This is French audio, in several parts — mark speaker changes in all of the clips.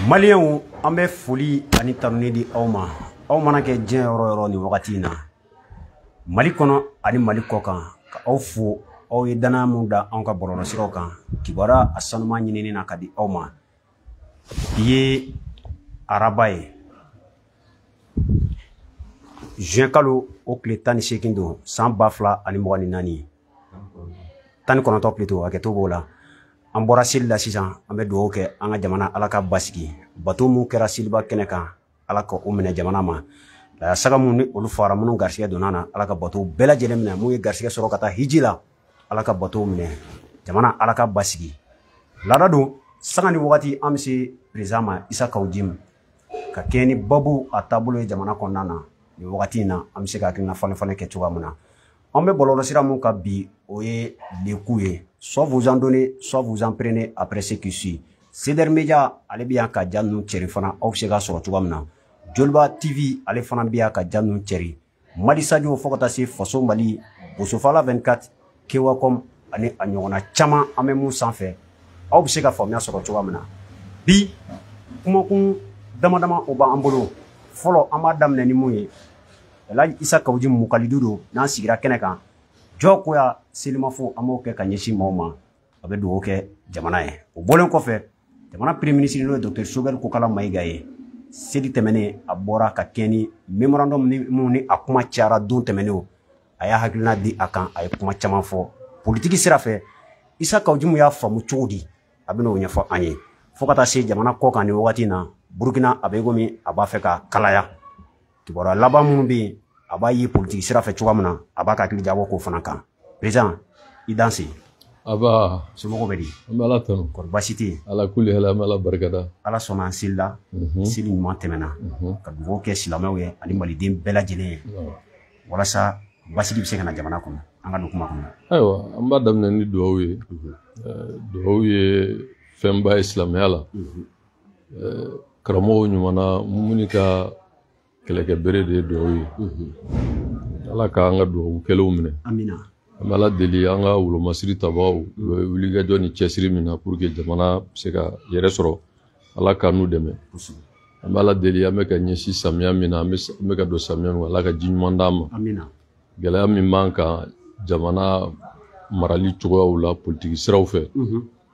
Speaker 1: Malien an bɛ foli ani tanuni di aw ma. Aw mana kɛ diɲɛ yɔrɔ yɔrɔ ni wagati in na. Mali kɔnɔ ani Mali kɔ kan ka aw fo. Aw ye danaya mun da anw ka bɔlɔlɔsiraw kan. Kibaruya a sanuman ɲinini na ka di aw ma. Bi ye araba ye. Juin kalo o tile 18 don san 2024. 19 plutôt hakɛto b'o la. An bɔra seli la sisan an bɛ dugawu kɛ an ka jamana Ala ka basigi. Bato mun kɛra seliba kɛnɛ kan Ala ka o minɛ jamana ma. La saga mun ni olu fara minnu garisɛgɛ donna na Ala ka bato bɛɛ lajɛlen minɛ. Mun ye garisɛgɛ sɔrɔ ka taa hiji la Ala ka bato minɛ. Jamana Ala ka basigi. Laada don sanga ni wagati an bɛ se président ma Isa Kawujim ka kɛ ni babu a taabolo ye jamana kɔnɔna na. Ni wagati in na an bɛ se ka hakilina falen kɛ cogoya min na. An bɛ bɔlɔlɔsira mun kan bi o ye les coups ye. Soit vous en donnez, soit vous en prenez après ce qui suit. Ceder Media ale bi yan ka ja ninnu cɛri fana aw bɛ se ka sɔrɔ cogoya min na. Joliba TV ale fana bi yan ka ja ninnu cɛri. Mali Sadio fo ka taa se Faso Mali, Bosofala 24, Kewacom ani a ɲɔgɔnna caman an bɛ mun sanfɛ. Aw bɛ se ka faamuya sɔrɔ cogoya min na. Bi kumakun dama dama o b'an bolo. Fɔlɔ an b'a daminɛ ni mun ye. Elhaji Isa Kawujim Mukalidu don n'an sigira kɛnɛ kan. Jɔkoya selimafo an b'o kɛ ka ɲɛsin maaw ma. A bɛ dugawu kɛ jamana ye. O bɔlen kɔfɛ jamana premier ministre n'o ye Dr Sobel Kokala Mayiga ye. Seli tɛmɛnen a bɔra ka kɛ ni memorandum mun ni a kuma cayara don tɛmɛnen a y'a hakilina di a kan a ye kuma caman fɔ. Politique sira fɛ Isa Kawujim y'a faamu cogo di a bɛ n'o ɲɛfɔ an ye. Fo ka taa se jamana kɔ kan ni wagati in na Burkina a bɛ komi a b'a fɛ ka kalaya. Kibaruya laban minnu bɛ yen a b'a ye politique sira fɛ cogoya min na a b'a ka hakili jabɔ k'o fana kan. Président i danse.
Speaker 2: Aba
Speaker 1: somɔgɔw bɛ di.
Speaker 2: An bɛ Ala tanu.
Speaker 1: Kɔri baasi tɛ yen.
Speaker 2: Ala kuli hɛrɛ an bɛ Ala barikada.
Speaker 1: Ala sɔnna an seli la. Seli ɲuman tɛmɛna. Ka dugawu kɛ silamɛw ye ani maliden bɛɛ lajɛlen ye. Walasa basigi bɛ se ka na jamana kɔnɔ. An ka don kuma kɔnɔ.
Speaker 2: Ayiwa an b'a daminɛ ni dugawu ye. Dugawu ye fɛnba ye silamɛya la. Karamɔgɔw ɲumanna minnu ka kɛlɛkɛ bere de ye dugawu ye. Ala k'an ka dugawu kɛlenw minɛ. Amina. An bɛ Ala deli an ka wolomasiri tabaaw u bɛ wulikajɔ ni cɛsiri min na pour que jamana bɛ se ka yɛrɛ sɔrɔ Ala ka n'u dɛmɛ. An bɛ Ala deli an bɛ ka ɲɛsin samiya min na an bɛ ka don samiya min Ala ka ji ɲuman d'an ma. Amina. Gɛlɛya min b'an kan jamana marali cogoyaw la politique siraw fɛ.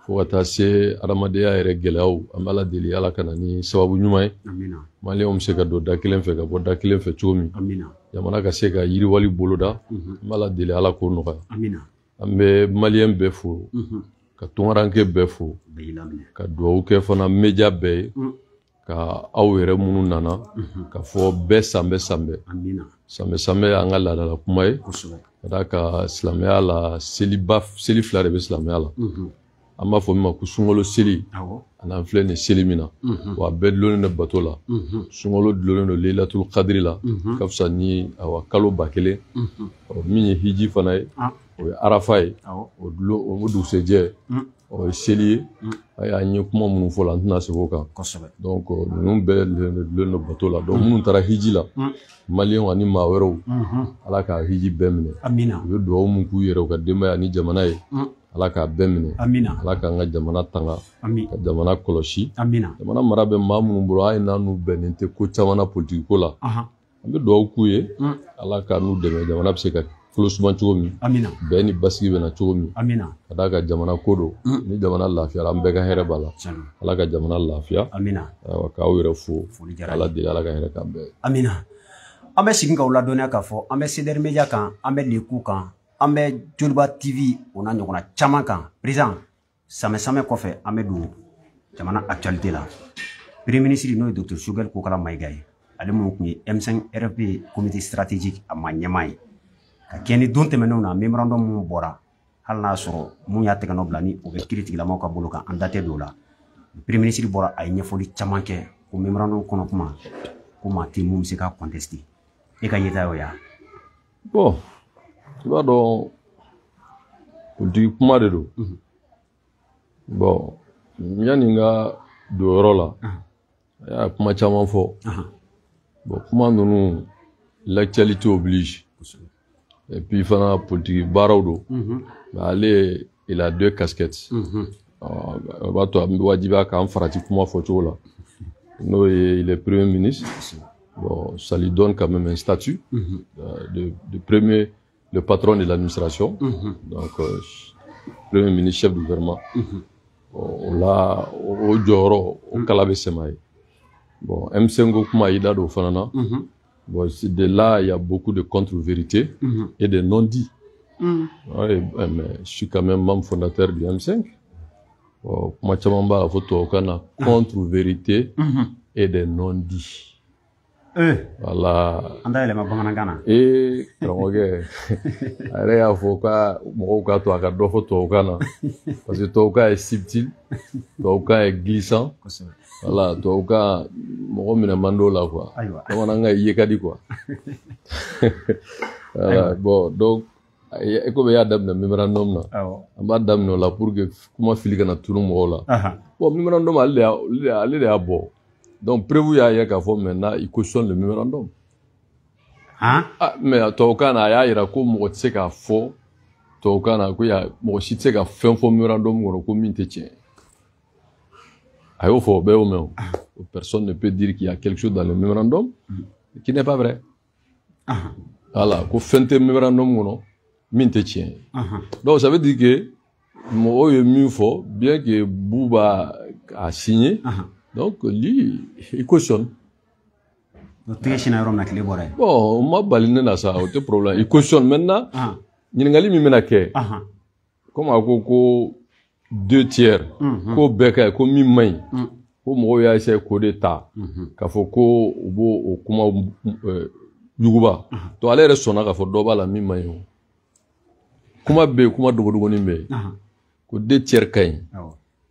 Speaker 2: Fo ka taa se adamadenya yɛrɛ gɛlɛyaw an bɛ Ala deli Ala ka na ni sababu ɲuman ye. Amina. Maliyɛnw bɛ se ka don da kelen fɛ ka bɔ da kelen fɛ cogo min. Amina. Jamana ka se ka yiriwali boloda. An bɛ Ala deli Ala k'o nɔgɔya. Amina. An bɛ maliyɛn bɛɛ fo. Ka tunkaranke bɛɛ fo. Ka dugawu kɛ fana media bɛɛ ye. Ka aw yɛrɛ minnu nana. Ka fɔ bɛɛ sanbɛ sanbɛ. Amina. Sanbɛ sanbɛ y'an ka laadala kuma ye. Ka d'a kan silamɛya la seli fila de bɛ silamɛya la. An b'a fɔ min ma ko sunkalo seli ani an filɛ nin seli min na wa a bɛɛ dulonnen don bato la sunkalo dulonnen don Leilatul Kadiri la ka fisa ni kalo 1000 min ye hiji fana ye o ye arafa ye o dugusɛjɛ o ye seli ye an ye kuma minnu fɔ la an tɛna segin o kan donc ninnu bɛɛ dulonnen don bato la donc minnu taara hiji la maliyɛnw ani maa wɛrɛw Ala ka hiji bɛɛ minɛ u ye dugawu min k'u yɛrɛ u ka denbaya ni jamana ye Ala k'a bɛɛ minɛ. Amina. Ala k'an ka jamana tanga. Ka jamana kɔlɔsi. Amina. Jamana mara bɛ maa minnu bolo hali n'u bɛnnen tɛ ko caman na politique ko la. An bɛ dugawu k'u ye. Ala ka n'u dɛmɛ jamana bɛ se ka kolo suma cogo min. Amina. Bɛɛ ni basigi bɛ na cogo min. Amina. Ka d'a kan jamana ko don. Ni jamana lafiyara an bɛɛ ka hɛrɛ b'a la. Ala ka jamana lafiya. Amina. K'aw yɛrɛ fo. Ala deli Ala ka hɛrɛ k'an bɛɛ. Amina.
Speaker 1: An bɛ segin k'aw ladɔnniya k'a fɔ an bɛ Ceder Media kan an bɛ les coups kan. An bɛ Joliba TV o n'a ɲɔgɔnna caman kan. Président samɛ kɔfɛ an bɛ don jamana actualité la. Premier ministre n'o ye Dr Sobel Kokala Mayiga ye. Ale mun tun ye M5 RFP comité stratégique a ma ɲɛmaa ye. Ka kɛ ni don tɛmɛnenw na memorandum mun bɔra hali n'a sɔrɔ mun y'a tɛgɛ nɔ bila ni o bɛ kiiri tigilamaw ka bolo kan an da tɛ don o la. Premier ministre bɔra a ye ɲɛfɔli caman kɛ ko memorandum kɔnɔ kuma ko maa tɛ mun bɛ se ka contester. E ka yeta y'o ya?
Speaker 2: Bon. I b'a dɔn politique kuma de don. Bon yanni n ka don yɔrɔ la a y'a kuma caman fɔ. Bon kuma ninnu l'actualité oblige. Et puis fana politique baaraw don. Mais ale il a deux casquettes. O b'a to a bɛ wajibiya k'an farati kuma fɔcogo la. il est Premier ministre. Bon, ça lui donne quand même un statut de premier, le patron de l'administration. Donc, Premier ministre, chef du gouvernement. On l'a au Djoro, au Kalabé Semaï. Bon, M5 Kuma Ida do Fanana. Bon, de là, il y a beaucoup de contre-vérités et de non-dits. Ouais, mais je suis quand même membre fondateur du M5. Bon, Machamamba a photo contre-vérité et des non-dits. Voilà. Et karamɔgɔ a yɛrɛ y'a fɔ ka mɔgɔw ka to a ka dɔ fɔ tubabukan na parce que tubabukan est subtil, tubabukan est glissant. Voilà, tubabukan mɔgɔ minɛ man d'o la quoi. Bamanankan ye ka di quoi. Voilà, bon donc e ko bɛ y'a daminɛ memorandum na. An b'a daminɛ o la pour que kuma fili kana tunu mɔgɔw la. Bon memorandum ale de y'a bɔ. Donc, prévu y'a k'a fɔ maintenant, il cautionne le mémorandum.
Speaker 1: Hein?
Speaker 2: Ah, mais tubabukan na y'a yira ko mɔgɔ tɛ se k'a fɔ tubabukan na ko mɔgɔ si tɛ se ka fɛn fɔ mémorandum kɔnɔ ko min tɛ tiɲɛ. A y'o fɔ o bɛɛ y'o mɛn o. Personne ne peut dire qu'il y a quelque chose dans le mémorandum qui n'est pas vrai. Voilà, ko fɛn tɛ mémorandum kɔnɔ min tɛ tiɲɛ. Donc, ça veut dire que mɔgɔw ye min fɔ, bien que Bouba a signé. Donc, lui, il cautionne.
Speaker 1: Bon,
Speaker 2: on m'a baligné dans ça, aucun problème. Il cautionne maintenant. Ningali mimena ke. Comme à ko 2 tiers. Ko beka, ko mimay. Ko mo ya essayer ko d'état. Ka fo ko obo o kuma yuguba. To ale resona ka fo doba la mimay. Kuma be kuma dogo ni be. Ko 2 tiers kay.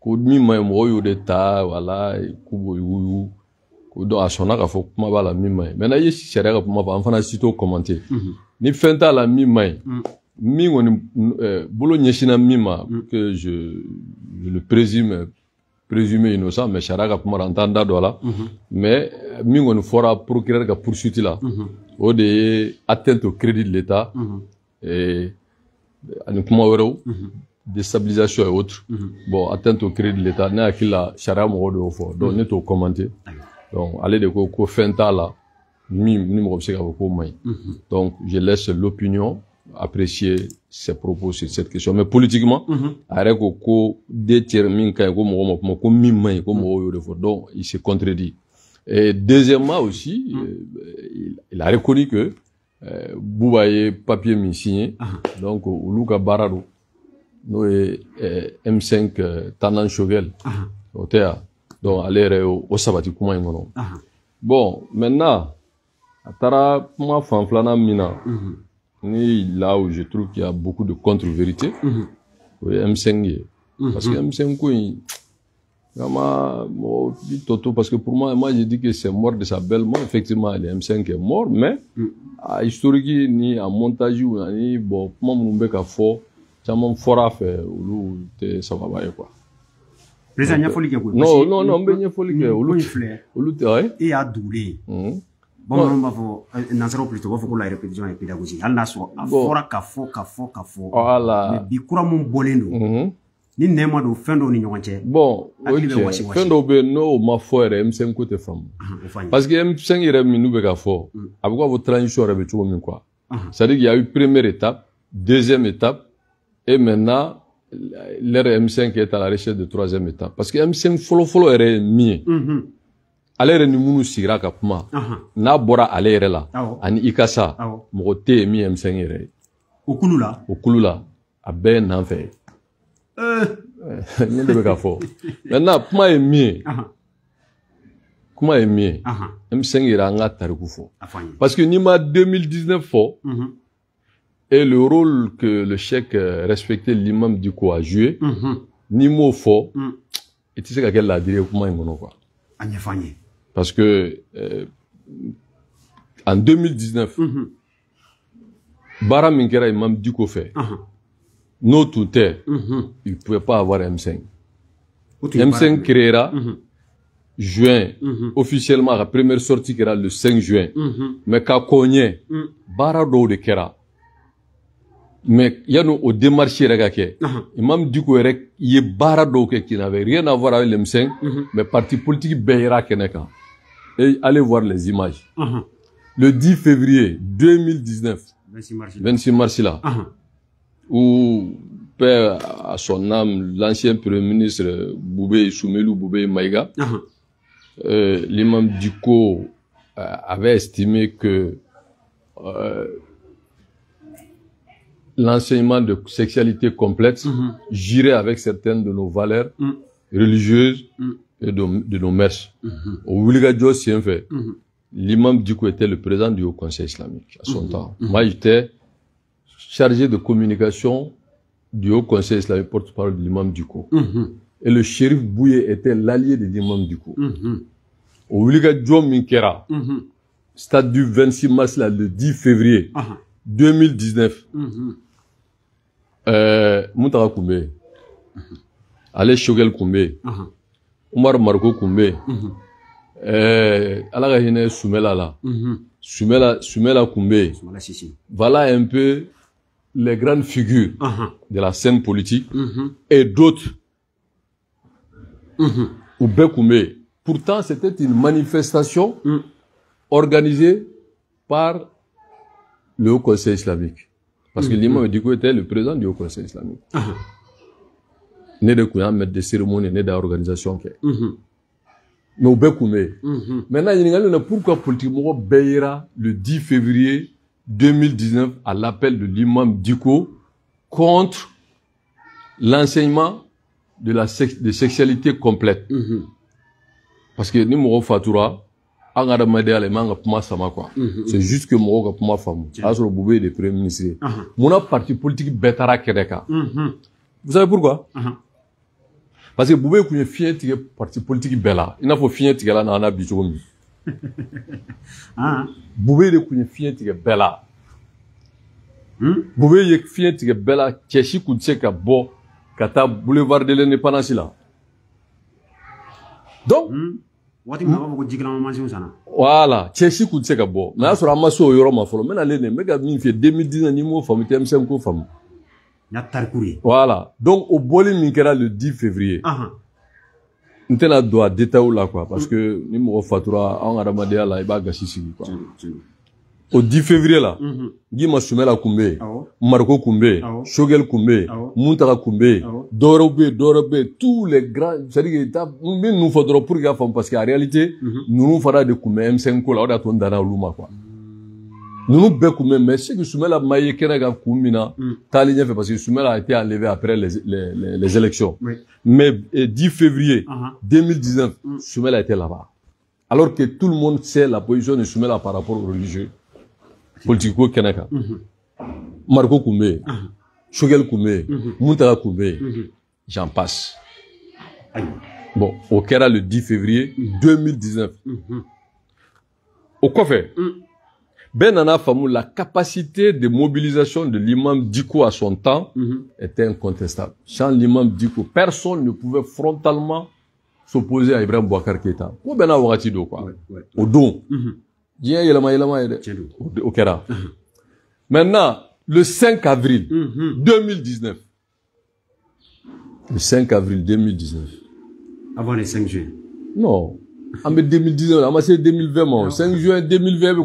Speaker 2: Ko mi may mo yo de ta wala kubo yu ko do asona ka fo kuma bala mi may mais na yi sere ka kuma ba an fana sito commenter ni fenta la mi may mi ngoni bolo nyeshina mi ma que je le présumé innocent mais sere ka kuma entendre do la mais mi ngoni fora procureur ka poursuite la o de atteinte au crédit de l'état et ani kuma wero déstabilisation et autres. Bon, atteinte au crédit de l'État, n'a qu'il a charia moro de ofo. Donc, n'est au commenter. Donc, aller de ko fenta là, numéro donc, je laisse l'opinion apprécier ses propos sur cette question. Mais politiquement, avec ko détermine quand ko mimay ko moro de fo. Donc, il se contredit. Et deuxièmement aussi, il a reconnu que Boubaye papier mi signé. Donc, Uluka Barado. Nous M5 Tanan Chogel au théâtre donc aller au sabati kuma ingono bon maintenant atara moi fanflana mina ni là où je trouve qu'il y a beaucoup de contre-vérités oui M5 parce que M5 ko toto parce que pour moi je dis que c'est mort de sa belle mort effectivement le M5 est mort mais à historique ni à montage ou ni bon comment mon bec a fort caman fora fɛ olu tɛ sababa ye quoi.
Speaker 1: Président ɲɛfɔli kɛ koyi.
Speaker 2: Non n bɛ ɲɛfɔli kɛ olu tɛ ouais.
Speaker 1: E y'a dugulen ye. Bamananw b'a fɔ nansaraw plutôt b'a fɔ ko la répétition est pédagogique hali n'a sɔrɔ a fɔra ka fɔ. Voilà. Mais bi kura mun bɔlen don. Ni nɛɛ ma don fɛn dɔw ni ɲɔgɔn cɛ. Bon o cɛ fɛn dɔw bɛ yen n'o ma fɔ yɛrɛ M5 ko tɛ faamu. Parce que M5 yɛrɛ min n'u bɛ ka fɔ a bɛ ko fɔ transition yɛrɛ bɛ cogo min quoi. C'est-à-dire qu'il y a eu première étape, deuxième étape. Et maintenant, l'ère M5 est à la recherche de 3e étape. Parce que M5 follow est mieux. Ale yɛrɛ ni minnu sigira ka kuma. N'a bɔra ale yɛrɛ la. Ani Ikasa. Mɔgɔ tɛ yen min M5 yɛrɛ ye. O kulu la? O kulu la. A bɛɛ ye nan fɛ. Ne de bɛ ka fɔ. Maintenant, kuma ye min ye. Kuma ye min ye. M5 yɛrɛ an ka tariku fɔ. Parce que n'i ma 2019 fɔ. Et le rôle que le cheikh respecté l'imam du coup a joué, ni mot fort, et tu sais qu'à quelle la dire comment il m'en quoi. Parce que en 2019, Bara Minkera imam du coup fait, nos tuteurs, il ne pouvait pas avoir M5. M5 créera juin, officiellement la première sortie qui era le 5 juin, mais qu'à Kogne, Bara do de Kera. Mais il y a au démarché regake. Imam Diko Erek, il y a bara d'oke qui n'avait rien à voir avec l'M5, mais parti politique Beira Keneka.
Speaker 2: Et allez voir les images. Le 10 février 2019, 26 mars là, où, père à son âme, l'ancien premier ministre Soumelou Boubé Maïga, l'imam Diko avait estimé que l'enseignement de sexualité complète girait avec certaines de nos valeurs religieuses et de nos mœurs. Au Ouligadjo, c'est un fait. L'imam Diko était le président du Haut Conseil islamique à son temps. Moi, j'étais chargé de communication du Haut Conseil islamique, porte-parole de l'imam Diko. Et le shérif Bouye était l'allié de l'imam Diko. Au Ouligadjo Minkera, stade du 26 mars, là, le 10 février 2019, Moutara Koumbe, Ale Shogel Koumbe, Omar Marco Koumbe, Alagahine Soumela là, Soumela Koumbe. Voilà un peu les grandes figures de la scène politique et d'autres. Oubé Koumbe. Pourtant, c'était une manifestation organisée par le Haut Conseil islamique. Parce que l'imam Diko était le président du Haut Conseil islamique. Né de Kouya, maître de cérémonie, né d'organisation. Mais au Bekoumé. Maintenant, il y a pourquoi politiquement Beira le 10 février 2019 à l'appel de l'imam Diko contre l'enseignement de sexualité complète. Parce que nous Fatura, c'est juste que moi, je femme. Asro Boubé, le premier ministre. Mon parti politique Betara Kedeka. Vous savez pourquoi? Parce que Boubé est fier de parti politique Bella. Il n'a pas fier de la nana bijoumi. Boubé est fier de Bella. Boubé est fier de Bella. Tchechi Koutseka Bo, Kata boulevard de l'indépendance là. Donc, voilà, Tchechi Koutseka Bo. Mais à ce moment-là, je suis ma folo. Mais allez, mais gars, il fait 2010 ans, femme, TM5 ko femme. Voilà. Donc, au Boli Minkera le 10 février. Nous avons droit détail là, quoi. Parce que, nous avons fatura, en Aramadea là, il va gâcher ici, quoi. Au 10 février là, Guima Soumela Koumbe, Marco Koumbe, Shogel Koumbe, Muntara Koumbe, Dorobe, tous les grands, c'est-à-dire que nous faudra pour gars parce qu'en réalité, nous faudra de Koumbe M5 là, on a ton dana Luma, quoi. Nous Koumbe, mais c'est que Soumela Maye Kenaga Koumina, Taligna fait parce que Soumela a été enlevé après les élections. Mais 10 février 2019, Soumela était là-bas. Alors que tout le monde sait la position de Soumela par rapport aux religieux. Politico Kenaka, Marco Koumbe, Shogel Koumbe, Muntara Koumbe, j'en passe. Bon, au Kera le 10 février 2019. Au quoi fait? Ben Nana Famou, la capacité de mobilisation de l'imam Diko à son temps était incontestable. Sans l'imam Diko, personne ne pouvait frontalement s'opposer à Ibrahim Boubacar Keïta. Ou ben à Ouatido, quoi. Au don. Maintenant, le 5 avril 2019. Le 5 avril 2019.
Speaker 1: Avant les 5 juin.
Speaker 2: Non. En 2019, en 2020, 5 juin 2020,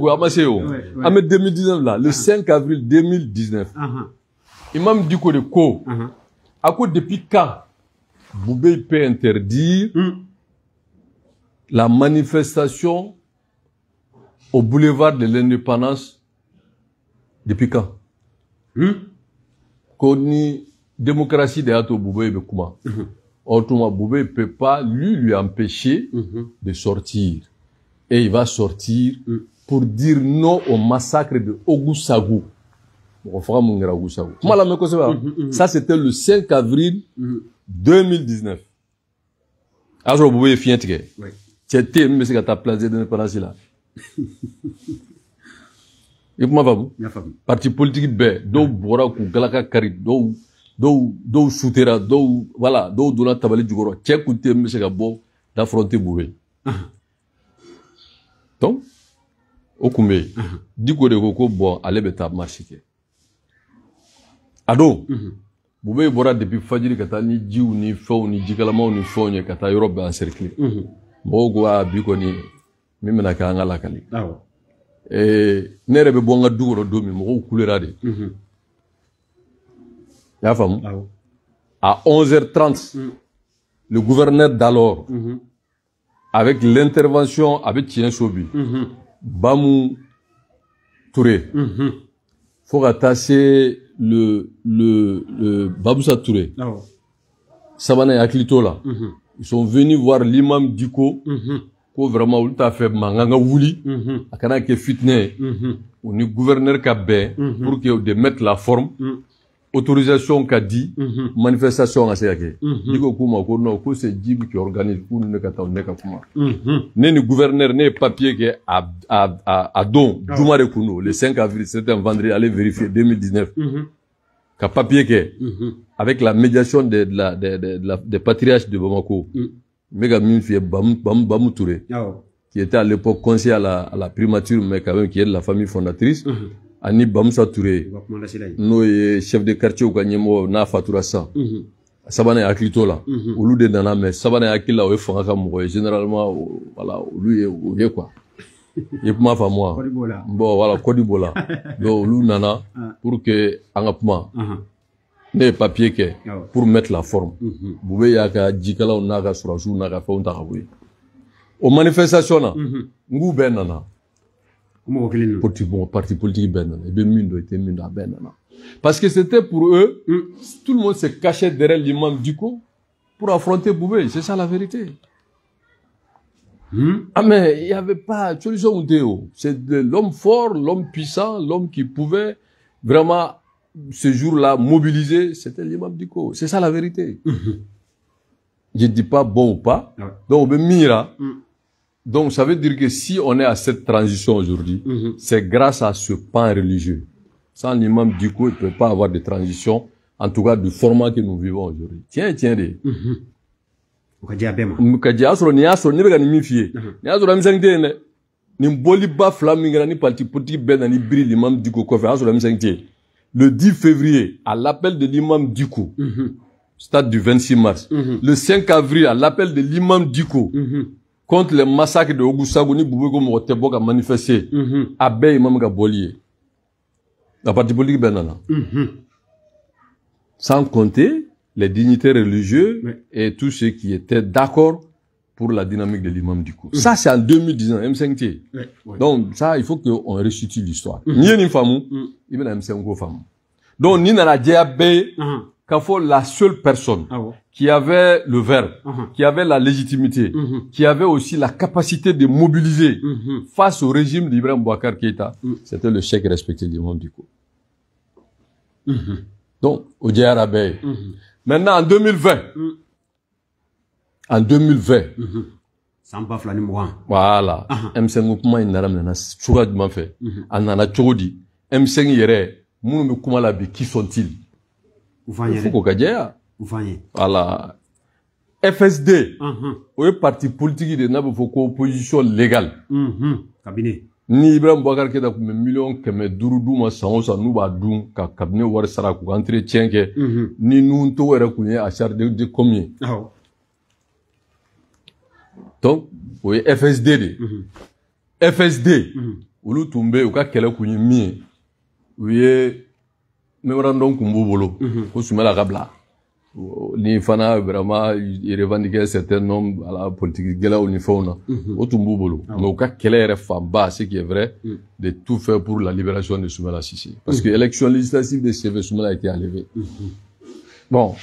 Speaker 2: en 2019, là, le 5 avril 2019. Imam Diko de Ko, à quoi depuis quand Boubé peut interdire la manifestation au boulevard de l'indépendance depuis quand? Koni démocratie de Ato Boubé Bekouma. Autrement, Boubé ne peut pas lui empêcher de sortir. Et il va sortir pour dire non au massacre de Ogusagou. On fera mon Ogusagou. Ça, c'était le 5 avril 2019. Alors, Boubé est fini. C'était mais c'est ta place de l'indépendance là. Et comment va-vous? Parti politique B, do bora ku galaka kari, do soutera, voilà, do la tabali du goro, tchèque ou t'es monsieur Gabo, d'affronter Boubé. Donc, au Koumé, Diko de Koko, bon, allez, beta marché. Ado, Boubé bora depuis Fadjiri kata ni jiu, ni faux, ni jikalama, ni faux, ni kata Europe encerclé. Mogwa, Biko ni. min bɛna kɛ an ka lakali ne yɛrɛ bɛ bɔ n ka du kɔrɔ don min mɔgɔw kulera de i y'a faamu à 11h30 le gouverneur d'alors avec l'intervention avec tiɲɛ so bi Bamu Touré fo ka taa se le Baboussa Touré sabanan hakili t'o la ils sont venus voir l'imam Diko ko vraiment olu t'a fɛ mankan ka wuli a kana kɛ fitinɛ o ni gouverneur ka bɛn pour que de mettre la forme autorisation ka di manifestation ka se ka kɛ Diko k'u ma ko non ko c'est Djiby qui organise k'u ni ne ka taa ne ka kuma ne ni gouverneur ne ye papier kɛ a don juma de kun don le 5 avril c'était un vendredi allez vérifier 2019 ka papier kɛ avec la médiation des patriarches de Bamako Mega Minfie Bamu Touré, qui était à l'époque conseiller à la primature, mais quand même qui est de la famille fondatrice, Ani Bamoussa Touré, nous chef de quartier au Kanyemo, na Fatura San, Sabane Aklito là, ou l'ou de Nana, mais Sabane Akila, ou Fanga Moué, généralement, voilà, lui est quoi. Et pour ma femme, moi, bon, voilà, Kodibola, donc l'ou Nana, pour que, en apma, ne papier ke pour mettre la forme bube ya ka jikala na ka surasu na ka fon ta ka buyi o manifestation na ngu ben nana parti politique ben nana be mindo était mindo ben nana parce que c'était pour eux tout le monde se cachait derrière l'imam Diko pour affronter Boubé, c'est ça la vérité. Ah mais il y avait pas de solution Théo, c'est l'homme fort, l'homme puissant, l'homme qui pouvait vraiment ce jour-là, mobilisé, c'était l'imam Diko. C'est ça la vérité. Je ne dis pas bon ou pas. Donc, on mira. Donc, ça veut dire que si on est à cette transition aujourd'hui, c'est grâce à ce pan religieux. Sans l'imam Diko, il ne peut pas avoir de transition, en tout cas du format que nous vivons aujourd'hui. Tiens, de. Le 10 février, à l'appel de l'imam Diko, stade du 26 mars. Le 5 avril, à l'appel de l'imam Diko, contre le massacre de Ogusagoni Boubego Motebok a manifesté, à Bay Imam Gabolier. La partie politique Benana. Sans compter les dignitaires religieux et tous ceux qui étaient d'accord pour la dynamique de l'imam Diko. Ça, c'est en 2019, M5T. Donc, ça, il faut qu'on restitue l'histoire. Ni une femme, il y a M5 femme. Donc, ni dans la diabé, qu'il faut la seule personne qui avait le verbe, qui avait la légitimité, qui avait aussi la capacité de mobiliser face au régime d'Ibrahim Boubacar Keïta, c'était le chèque respecté de l'imam Diko. Donc, au Diarabé. Maintenant, en 2020, voilà. M5 kuma inara mena choura duma fait. Anana chodi. M5 yere. Munu me kuma la bi qui sont-ils? Faut kadjea. Voilà. FSD. Oye parti politique de nabo foko opposition légale.
Speaker 1: Cabinet.
Speaker 2: Ni Ibrahim Boubacar Keïta kume million keme durudu ma sangosa nuba dun ka cabinet war sara ku entretien ke ni nunto wera kunye à charge de combien? Donc, oui, FSD. FSD. Olu tumbe, ou ka kele kunye mie. Oui, memorandum kumbobolo. Ko soumela rabla. Ni fana, vraiment, il revendiquait un certain nombre à la politique gela ou ni fauna. Au tumbobolo. Mais ou ka kele refamba, ce qui est vrai, de tout faire pour la libération de Soumela Sissi. Parce que l'élection législative de CV Soumela a été enlevée. Bon.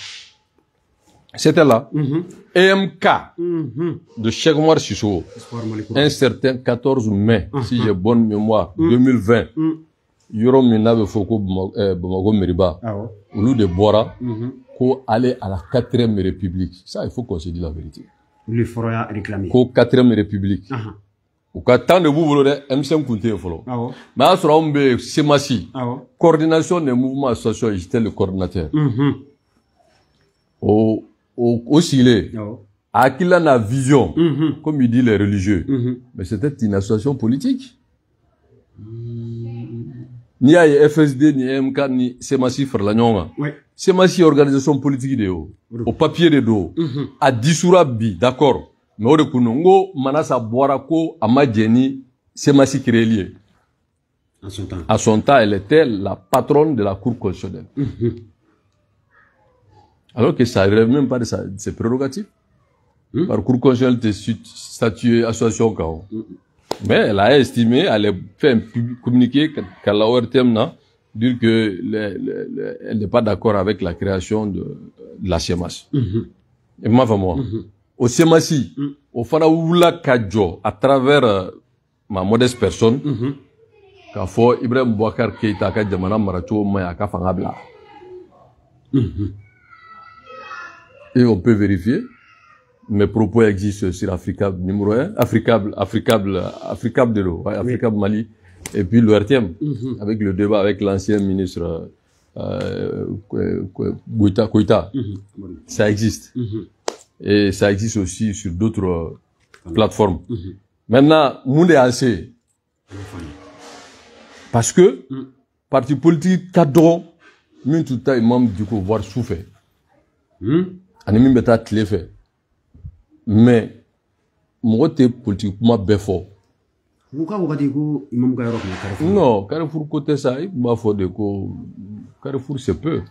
Speaker 2: C'était là. EMK de Cheikh Oumar Sissoko, un certain 14 mai, si j'ai bonne mémoire, 2020, Yorom Minabe Foko Bamako Meriba, au lieu de Bora, qu'on allait à la 4e République. Ça, il faut qu'on se dise la vérité.
Speaker 1: Le fera réclamer.
Speaker 2: Qu'au 4e République. Au cas de vous, M5 Kounté Folo. Mais à ce moment-là, Semasi, coordination des mouvements associés, j'étais le coordinateur. Au Chili, à qui a la vision, comme il dit les religieux, mais c'était une association politique. Ni à FSD, ni MK, ni Semasi Ferlanyonga. Semasi organisation politique de haut, au papier de dos, à Dissoura Bi, d'accord. mais o de kunongo manasa boira ko amadjeni semasi crélier. À son temps, elle était la patronne de la Cour constitutionnelle. Alors que ça ne relève même pas de ses prérogatives. Par Cour constitutionnelle, tu es statué association KO. Mais elle a estimé, elle a fait un communiqué qu'à la ORTM, dire qu'elle n'est pas d'accord avec la création de la CEMAS. Et moi, au CEMASI, au Faraoula Kadjo, à travers ma modeste personne, qu'a fait Ibrahim Boubacar Keïta, qu'a Djamana Maracho, Maya, qu'a Fangabla. Et on peut vérifier. Mes propos existent sur Africable numéro 1, Africable de l'eau, ouais, Africable Mali, et puis l'ORTM, avec le débat avec l'ancien ministre Koïta. Ça existe. Et ça existe aussi sur d'autres plateformes. Maintenant, Moundé assez. Parce que, parti politique cadre, nous tout le temps, du coup, voir souffert. Animi beta clé fait. Mais, moi, t'es politiquement béfort. Non, Carrefour côté ça, il m'a fait de quoi. Carrefour, c'est peu.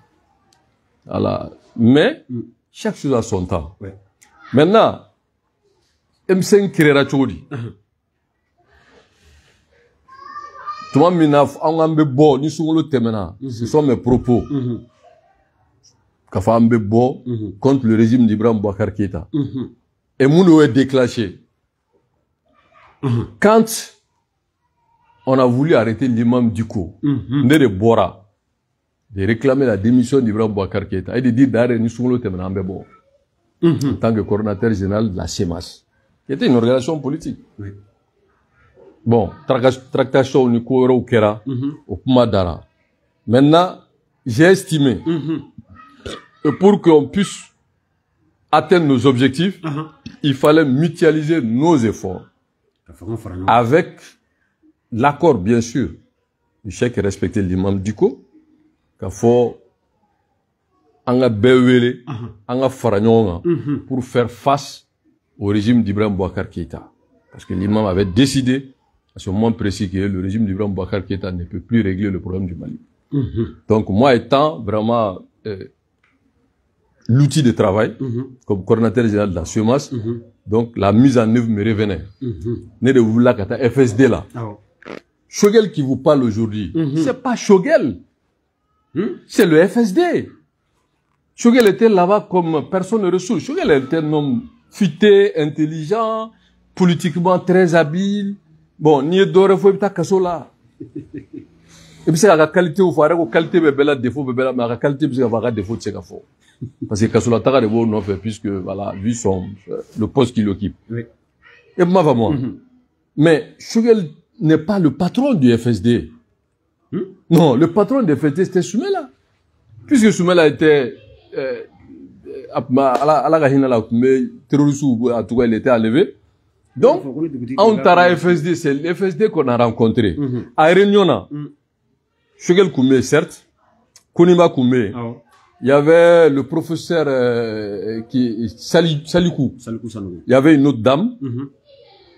Speaker 2: Voilà. Mais, chaque chose a son temps. Ouais. Maintenant, M5 créera Chodi. Tout le monde a un bon, ni sur le thème, ce sont mes propos. Kafa ambe bo contre le régime d'Ibrahim Boubacar Keïta. Et Mouno est déclenché. Quand on a voulu arrêter l'imam Diko, de Bora, de réclamer la démission d'Ibrahim Boubacar Keïta et de dire d'arrêter ni sur le thème ambe bo. En tant que coordinateur général de la CEMAS, qui était une organisation politique. Oui. Bon, tractation au Nikoro au Kera, au Pumadara. Maintenant, j'ai estimé que pour qu'on puisse atteindre nos objectifs, il fallait mutualiser nos efforts avec l'accord, bien sûr, du chef qui respectait l'imam Diko, qu'il faut anga bewele, anga faranyonga, pour faire face au régime d'Ibrahim Boubacar Keïta. Parce que l'imam avait décidé, à ce moment précis, que le régime d'Ibrahim Boubacar Keïta ne peut plus régler le problème du Mali. Donc, moi étant vraiment l'outil de travail, comme coordinateur général de la CEMAS, donc la mise en œuvre me revenait. Né de vous là, FSD là. Choguel qui vous parle aujourd'hui, c'est pas Choguel. C'est le FSD. Choguel était là-bas comme personne ne ressource. Choguel était un homme futé, intelligent, politiquement très habile. Bon, ni d'or faut être kasola. Et puis c'est la qualité ou la qualité bebela défaut bebela mais la qualité parce qu'il va défaut de ce qu'il faut. Parce que kasola tara de bon non fait puisque voilà vu son le poste qu'il occupe. Oui. Et moi va moi. Mais Choguel n'est pas le patron du FSD. Non, le patron du FSD c'était Soumela. Puisque Soumela était à la gahina là mais terroriste en tout cas il était enlevé. Donc, on tara FSD, c'est le FSD qu'on a rencontré. À Réunion, Choguel Koumé, certes, Konima Koumé, il y avait le professeur Salikou. Il y avait une autre dame.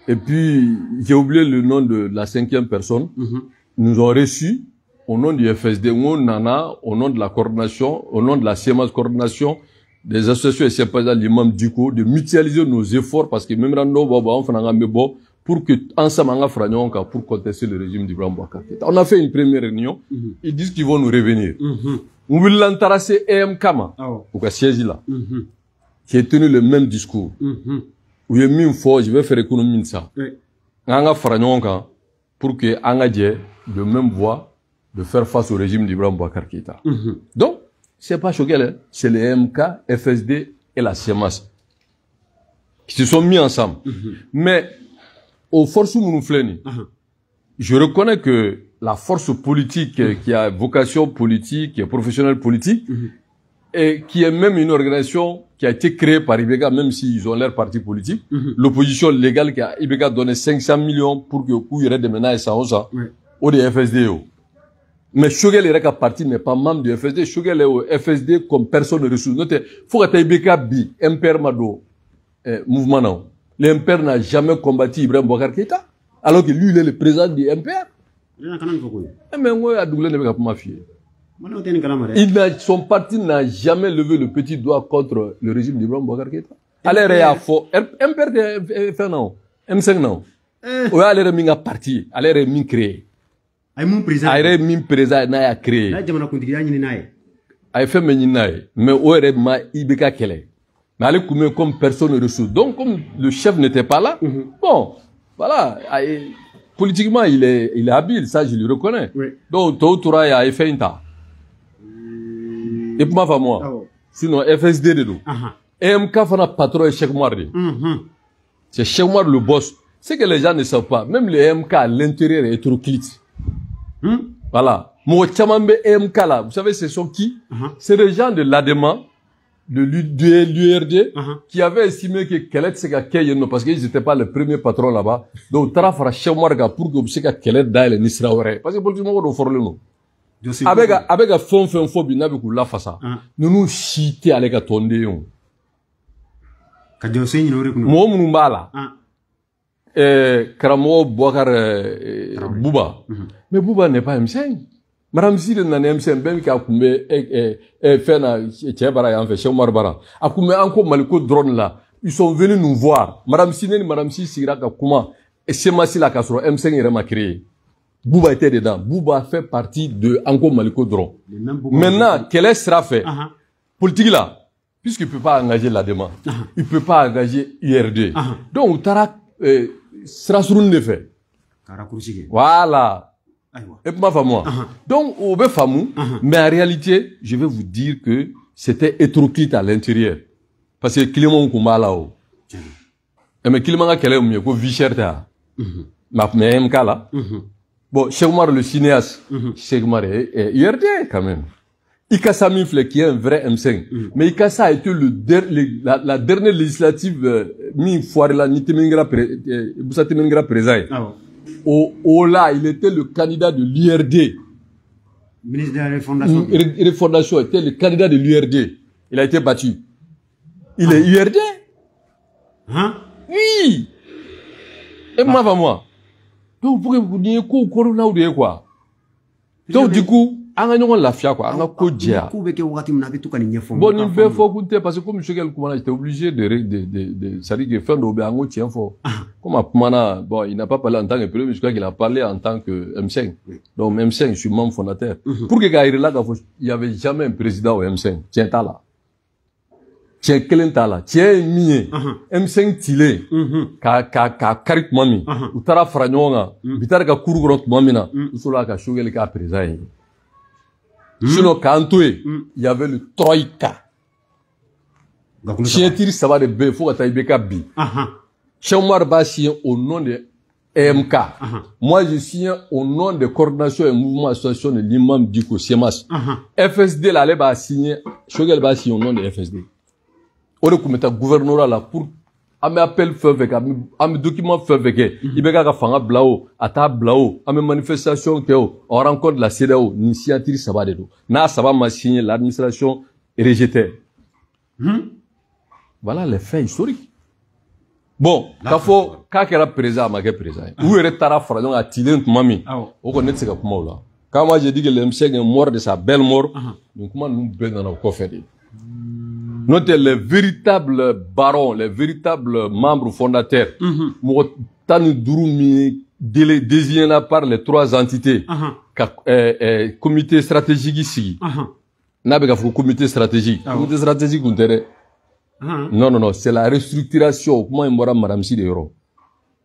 Speaker 2: Et puis, j'ai oublié le nom de la 5e personne. Nous ont reçus au nom du FSD, au nom de la coordination, au nom de la CEMAS coordination, des associations et sympathisants l'imam Diko, de mutualiser nos efforts parce que même pour que ensemble on a pour contester le régime d'Ibrahim Boubacar Keïta. On a fait une première réunion, ils disent qu'ils vont nous revenir. On veut l'entarasser EM Kama, au siège là, qui a tenu le même discours. Où il y a mis une fois, je vais faire économie de ça. On a pour que on ait de même voix de faire face au régime d'Ibrahim Boubacar Keïta. Donc, c'est pas Choguel, c'est les MK, FSD et la CEMAS qui se sont mis ensemble. Mais aux forces Mounoufleni, je reconnais que la force politique qui a vocation politique, qui est professionnelle politique, et qui est même une organisation qui a été créée par Ibeka, même s'ils ont l'air parti politique, l'opposition légale qui a Ibeka donné 500 millions pour que il y ait des menaces à ça, au des FSD. Mais Choguel est qu'à partie n'est pas membre du FSD. Choguel est au FSD comme personne ne ressource. Notez, faut que Ibeka bi, impermado, mouvement non. Le MPR n'a jamais combattu Ibrahim Boubacar Keïta. Alors que lui, il est le président du MPR. Son parti n'a jamais levé le petit doigt contre le régime d'Ibrahim Boubacar Keïta. Alors, il y a faux. MPR fait non. M5 non. Il y a un parti. Il y a un créé. Il y a un président qui a créé. Il y a fait mais il y a mais comme personne ne reçoit. Donc, comme le chef n'était pas là, bon, voilà, politiquement, il est habile, ça, je le reconnais. Oui. Donc, tout il a fait un tas. Et pour moi, sinon, FSD de nous. EMK fait un patron et Cheikh Mardi. C'est Cheikh Mardi le boss. C'est que les gens ne savent pas. Même le EMK à l'intérieur est hétéroclite. Voilà. Moi, Tchamambe EMK là, vous savez, ce sont qui? C'est les gens de l'ADEMA, de l'URD, qui avaient estimé que Kelet c'est qu'à parce qu'ils n'étaient pas le premier patron là-bas. Donc, Tara fera Cheikh Marga pour que vous sachiez que Kelet d'aille n'isra aurait. Parce que politiquement, on forle nous. Avec un fond bina avec la façon. Nous chiter avec un tonde. Moi, mon mbala. Karamo Boubacar Bouba. Mais Bouba n'est pas M5. Madame Sire n'a M5, même qui a coupé, fait na, Tchébara, en fait, chez Omar Bara. A coupé encore Maliko drone là. Ils sont venus nous voir. Madame Sire, Madame Sire, comment, et c'est Massi la casserole, M5 est m'a créé. Bouba était dedans. Bouba fait partie de encore Maliko drone. Maintenant, quel est sera fait? Politique là. Puisqu'il peut pas engager la demande. Il peut pas engager IRD. Donc, Tara, sera sur une fait. Voilà. Et pas moi. Donc, on veut famou, mais en réalité, je vais vous dire que c'était hétéroclite à l'intérieur. Parce que Clément Koumba là-haut. Mais Clément a quel est mieux que Vichère ta. Mais MK là. Bon, Cheikh Omar le cinéaste, Cheikh Omar est IRD quand même. Ikassa Mifle qui est un vrai M5. Mais Ikassa a été la dernière législative mi-foire là, Nitemengra présent. Là, il était le candidat de l'URD.
Speaker 1: Ministre de la Refondation.
Speaker 2: Refondation était le candidat de l'URD. Il a été battu. Il est URD. Oui. Et moi. Donc, pour que vous disiez quoi? Donc, du coup, on a la fia quoi, on a kodja. Bon, il faut compter parce que comme je j'étais obligé de ça dit que fin d'obé en tient fort. Comme à Pumana, bon, il n'a pas parlé en tant que premier, mais je crois qu'il a parlé en tant que M5. Donc M5, je suis membre fondateur. Pour que Gaïri là, il n'y avait jamais un président au M5. Tiens ta là. Tiens Kelenta là. Tiens Mie. M5 Tilé. Ka Karik Mami. Utara Franyonga. Bitara ka Kurugrot Mamina. Usola ka Shogel ka président. Sinon, quand il y avait le Troïka. Chientiri, ça va de B, faut que tu aies B. Cheomar va signer au nom de EMK. Moi, je signe au nom de coordination et mouvement association de l'imam Diko Siemas. FSD, là, va signer, Shogel va signer au nom de FSD. On est comme un gouvernorat là pour ame appel feu avec ame document feu avec il bega ka fanga blao ata blao ame manifestation ke on rencontre la CEDEAO initiative ça va de do na ça va m'a signé l'administration rejetée. Voilà les faits historiques. Bon kafo ka kera président ma ke président ou est tara frajon a tilent mami o connaît ce que kuma là quand moi j'ai dit que l'MC est mort de sa belle mort donc comment nous ben dans ko fait. Notez les véritables barons, les véritables membres fondateurs. Désignés par les trois entités. Comité stratégique ici. N'a pas de comité stratégique. Comité stratégique, non, c'est la restructuration. Comment il m'aura madame si d'euros.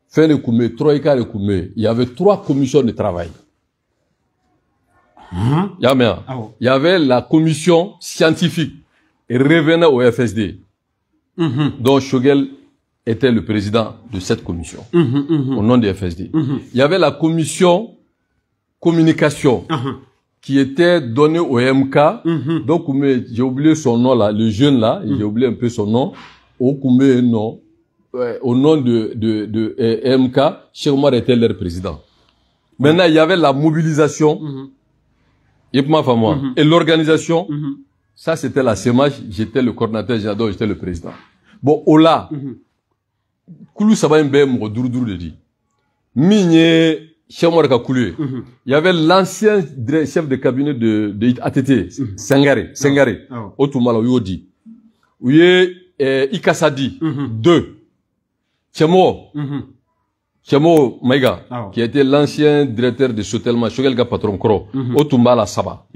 Speaker 2: Fin de Koumé, Troïka de Koumé. Il y avait 3 commissions de travail. Il y avait la commission scientifique. Et revenait au FSD. Donc Shogel était le président de cette commission, au nom du FSD. Il y avait la commission communication, qui était donnée au MK. Donc, j'ai oublié son nom là, le jeune là, j'ai oublié un peu son nom. Au nom de MK, Cheikh Omar était leur président. Maintenant, il y avait la mobilisation, et l'organisation. Ça, c'était la SEMAJ, j'étais le coordinateur général, j'étais le président. Bon, au là, kulu saba in bɛɛ ye mɔgɔ duuru de di min ye Cheikh Oumar ka kulu ye il y avait l'ancien chef de cabinet de ATT Sengare o tun b'a la u y'o di u ye Ikasa di 2 Chemo Maïga, qui était l'ancien directeur de Sotelma, Shogel ka patron koro, o tun b'a la saba.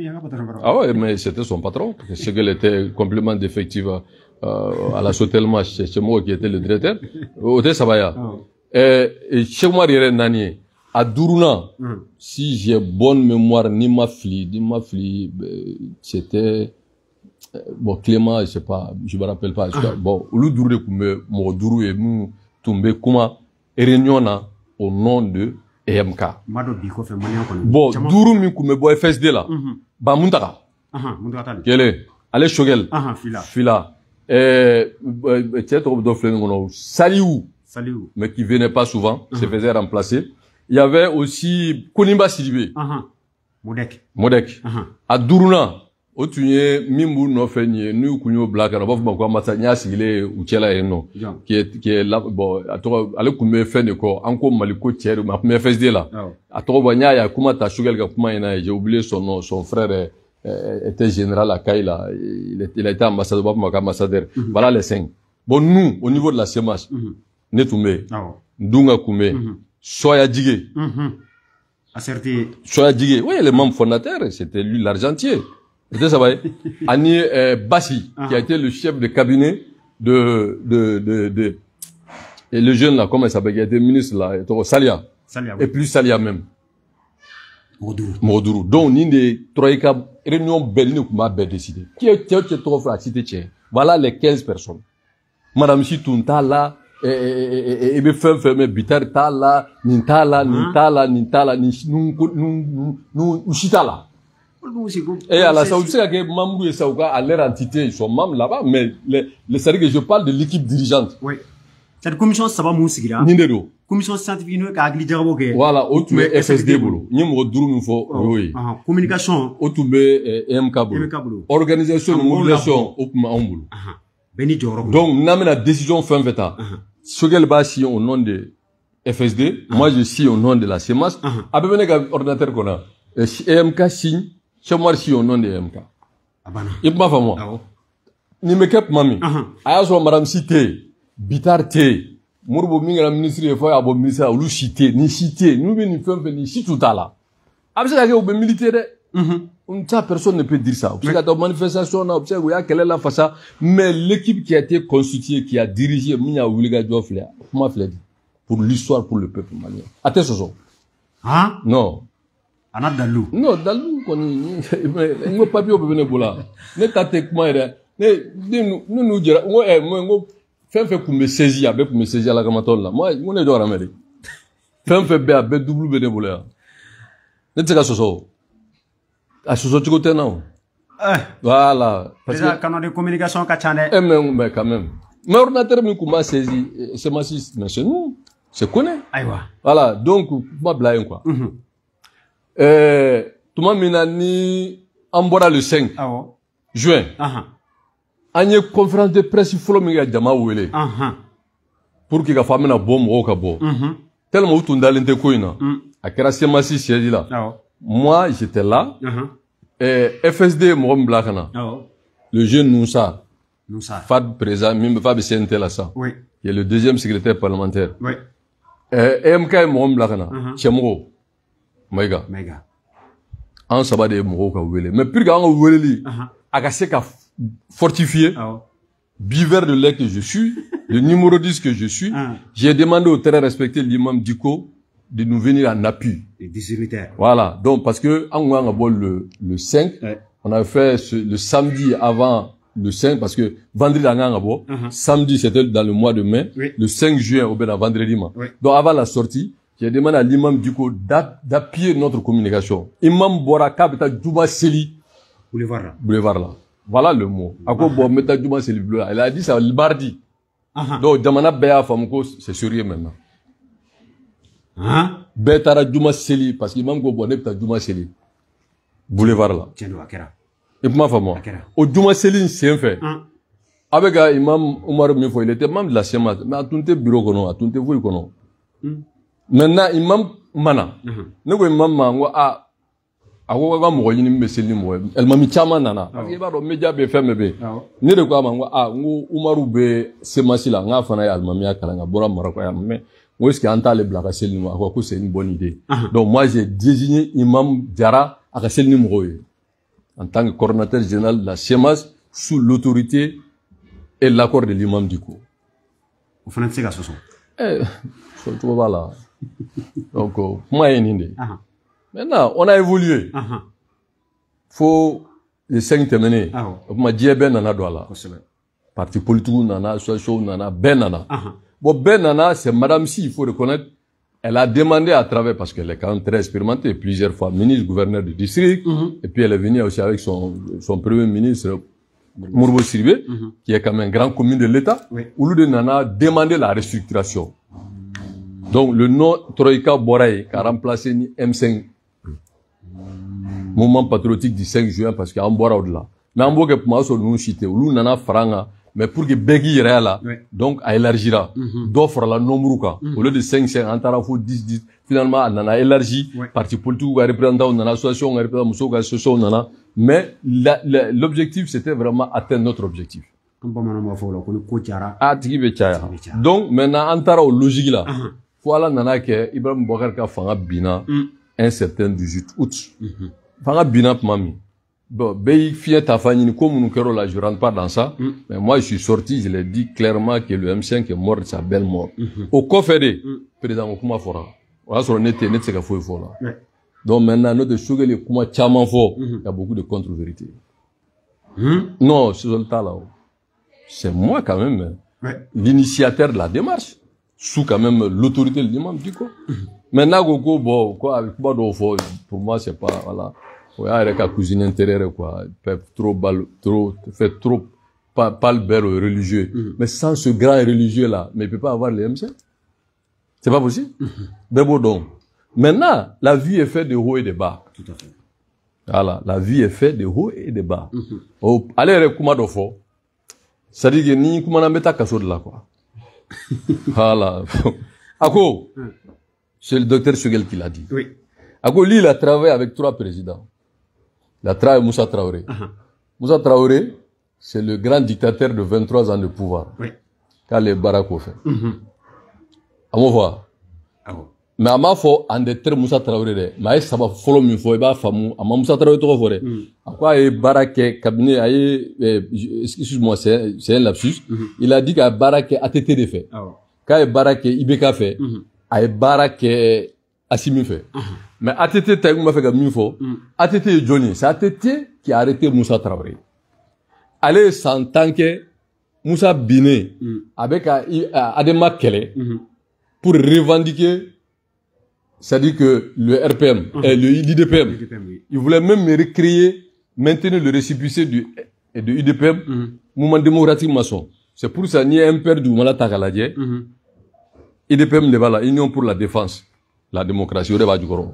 Speaker 2: Ah ouais, mais c'était son patron, parce que Shogel était complètement défectif à la Sotelma, Chemo qui était le directeur. O te sabaya. Et Cheikh Oumar yɛrɛ nani à Duruna, si j'ai bonne mémoire, ni ma fille, c'était bon Clément, je sais pas, je me rappelle pas. Bon, olu duru de kun bɛ mɔgɔ duuru ye mun tun bɛ kuma réunion na au nom de EMK. Bon, duru min kun bɛ bɔ FSD la, ba Muntaka. Kele, ale Shogel, Fila, cɛ tɔgɔ dɔ filɛ nin kɔnɔ, Saliou, mais qui venait pas souvent, se faisait remplacer. Il y avait aussi Konimba Sidibé, Modek. À Duruna, o tun ye min b'u nɔfɛ nin ye n'u kun y'o bila ka na u b'a fɔ ma ko Amasa n y'a sigilen u cɛla yen nɔ qui est là bon a tɔgɔ ale kun bɛ fɛn de kɔ an ko Mali ko cɛ de ma kun bɛ FSD la a tɔgɔ bɔ n y'a ye a kuma ta Shogel ka kuma in na j'ai oublié son nom son frère était général à Kaïla il a été ambassadeur u b'a fɔ ma ko ambassadeur voilà les 5 bon nous au niveau de la CEMAS ne tun bɛ Ndunga kun bɛ Soya Djigé Soya Djigé oui le membre fondateur c'était lui l'argentier. Ani Bassi, qui a été le chef de cabinet et le jeune là, comment il s'appelle, qui a été ministre là, Salia. Et plus Salia même. Modourou. Donc, ni des troïka, réunion belle, ni kuma belle décidé. Qui est trop frère, cité tien. Voilà les 15 personnes. Madame Chitoun, ta là, et be femme, bitar, ta là, nintala, ushita là. Et à la Saoudite, à leur entité, ils sont membres là-bas, mais c'est-à-dire que je parle de l'équipe dirigeante.
Speaker 1: Oui. Cette commission, ça va moussir.
Speaker 2: Nindero.
Speaker 1: Commission scientifique, nous, à Glidjabo.
Speaker 2: Voilà, autre FSD bolo. Nyemo duru faut, oui.
Speaker 1: Communication.
Speaker 2: Autre EMK bolo. Organisation de mobilisation, opma ombolo. Donc, n'a la décision fin veta. Shogel ba si au nom de FSD, moi je suis au nom de la CEMAS. Abemene ordinateur qu'on a. EMK signe. Cheikh Oumar si au nom de EMK. Il m'a fait moi. Ni me kep mami. Aya so madame cité, Bitar té, Mourbo minga ministre e foi abo ministre olu cité, ni cité, nous ni femme ni cité tout là. Abse ka ke militaire. Ça personne ne peut dire ça. Parce que la manifestation na observe ya quelle est la façon mais l'équipe qui a été constituée qui a dirigé Minya Ouliga Diofle, comment fait pour l'histoire pour le peuple malien. Attends ce
Speaker 1: Hein?
Speaker 2: Non.
Speaker 1: Anna Dalou.
Speaker 2: Non, Dalou, on papier au bébé bola. Ne t'attends pas, nous dira, moi, fait pour me saisir, avec pour me saisir la gamaton là. Moi, on est dans l'Amérique. Fait béa, double bénévolat. Ne t'es qu'à ce soir. À ce soir, tu côté non. Voilà.
Speaker 1: Parce que, quand on a des communications,
Speaker 2: mais quand même. Mais ordinateur, mais comment saisir, c'est ma six, mais c'est nous. C'est connu. Voilà. Donc, ma blague, quoi. Tout le monde a le 5 juin. On y a conférence de presse pour que la femme ait bon mot. Tellement où tu n'as pas là. Moi, j'étais là. FSD, le jeune Noussa, Fad présent, même Fab CNT là ça. Qui est le deuxième secrétaire parlementaire. EMK Chemro. Maïga. En sabat de moko ka wele. Mais pour qu'on wele akase ka fortifier biver de lait que je suis, le numéro 10 que je suis, j'ai demandé au très respecté l'imam Diko de nous venir en appui. Voilà. Donc parce que le 5, on a fait le samedi avant le 5 parce que vendredi samedi c'était dans le mois de mai, le 5 juin au vendredi. Donc avant la sortie, j'ai demandé à l'imam Diko d'appuyer notre communication. Imam Bora Kabita Djouba Seli. Boulevard là. Voilà le mot. Ako bo meta Djouba Seli bleu. Elle a dit ça le mardi. Donc Damana Béa Famko, c'est sérieux maintenant. Betara Djouba Seli parce qu'imam Go bo nepta Djouba Seli. Boulevard là. Et pour ma femme. Au Djouba Seli c'est un fait. avec imam Omar Mifo, il était membre de la SEMAS, mais à tout le bureau, à tout le bureau. Maintenant, imam Mana, nous imam Mango a awo ga mo yini mbeseli mo el mami chama nana parce que ba do media be femme be ni de ko mango ngo Umaru be semasila nga fana ya almami akala nga bora marako ya mais où est-ce qu'anta le blaka selni mo ko c'est une bonne idée. Donc moi j'ai désigné imam Diara à selni mo en tant que coordinateur général de la SEMAS sous l'autorité et l'accord de l'imam du coup.
Speaker 1: Vous faites ça soso.
Speaker 2: Tu vois là. Donc moi yindi. Maintenant, on a évolué. Faut les 5 terminer. Ma dieu ben nana douala. Parti politique nana, association nana, ben nana. Bon, ben nana, c'est madame si, il faut reconnaître, elle a demandé à travers, parce qu'elle est quand même très expérimentée, plusieurs fois ministre, gouverneur du district, et puis elle est venue aussi avec son premier ministre, Mourbo Siribé, qui est quand même un grand commune de l'État, où le nana a demandé la restructuration. Donc, le nom Troïka Boraï, qui a remplacé M5, mouvement patriotique du 5 juin, parce qu'il y a un boire au-delà. Mais en boire que pour moi, nous chité, ou nana franga, mais pour que Begui là, donc, à élargira. D'offre la nombre, au lieu de 5, en tarafo 10, finalement, on a élargi, parti politique, ou représentant, on a association, on a représentant, association, on a, mais l'objectif, c'était vraiment atteindre notre objectif. Donc, maintenant, en tarafo logique là, voilà, nana que Ibrahim Boubacar ka fanga bina, un certain 18 août. Fanga bina mami. Bon, Bey Fiat a fini comme nous querons là, je rentre pas dans ça. Mais moi, je suis sorti, je l'ai dit clairement que le M5 est mort de sa belle mort. Au Kofede, président Okuma Fora. Voilà, sur le net, c'est qu'il faut y faire là. Donc maintenant, notre sugar, les Kuma Tchaman fort, il y a beaucoup de contre-vérités. Non, c'est le temps là. C'est moi quand même, l'initiateur de la démarche. Sous quand même l'autorité de l'imam du coup. Maintenant, Gogo, bon, quoi, avec quoi d'offre, pour moi, c'est pas, voilà. Ouais, avec la cuisine intérieure, quoi. Fait trop, pas le bel religieux. Mais sans ce grand religieux là, mais il peut pas avoir les MC. C'est pas possible. Bébo donc. Maintenant, la vie est faite de haut et de bas.
Speaker 1: Tout à fait.
Speaker 2: Voilà. La vie est faite de haut et de bas. Oh, allez, avec quoi d'offre. Ça dit que ni, comment on met ta casse de là, quoi. Voilà. Ako, c'est le docteur Sugel qui l'a dit.
Speaker 1: Oui.
Speaker 2: Ako, lui, il a travaillé avec 3 présidents. Il a travaillé avec Moussa Traoré. Moussa Traoré, c'est le grand dictateur de 23 ans de pouvoir. Oui. Quand les Barako fait. À mon voir. Mais à ma foi, en des termes Moussa Traoré, mais ça va follow me for, ba famu, à Moussa Traoré trop fort. À quoi est Barake cabinet, excuse-moi, c'est un lapsus. Il a dit qu'à Barake ATT de fait. Quand est Barake Ibeka fait, à Barake Assimi fait. Mais ATT Taïgou m'a fait comme il faut. ATT est Johnny, c'est ATT qui a arrêté Moussa Traoré. Allez, sans tant que Moussa Biné, avec Adema Kele, pour revendiquer. C'est-à-dire que le RPM, l'IDPM, il voulait même recréer, maintenir le récépissé de l'IDPM, mouvement démocratique maçon. C'est pour ça qu'il y a un père du Malata Galadie, IDPM de la Union pour la défense, la démocratie, au débat du Coran.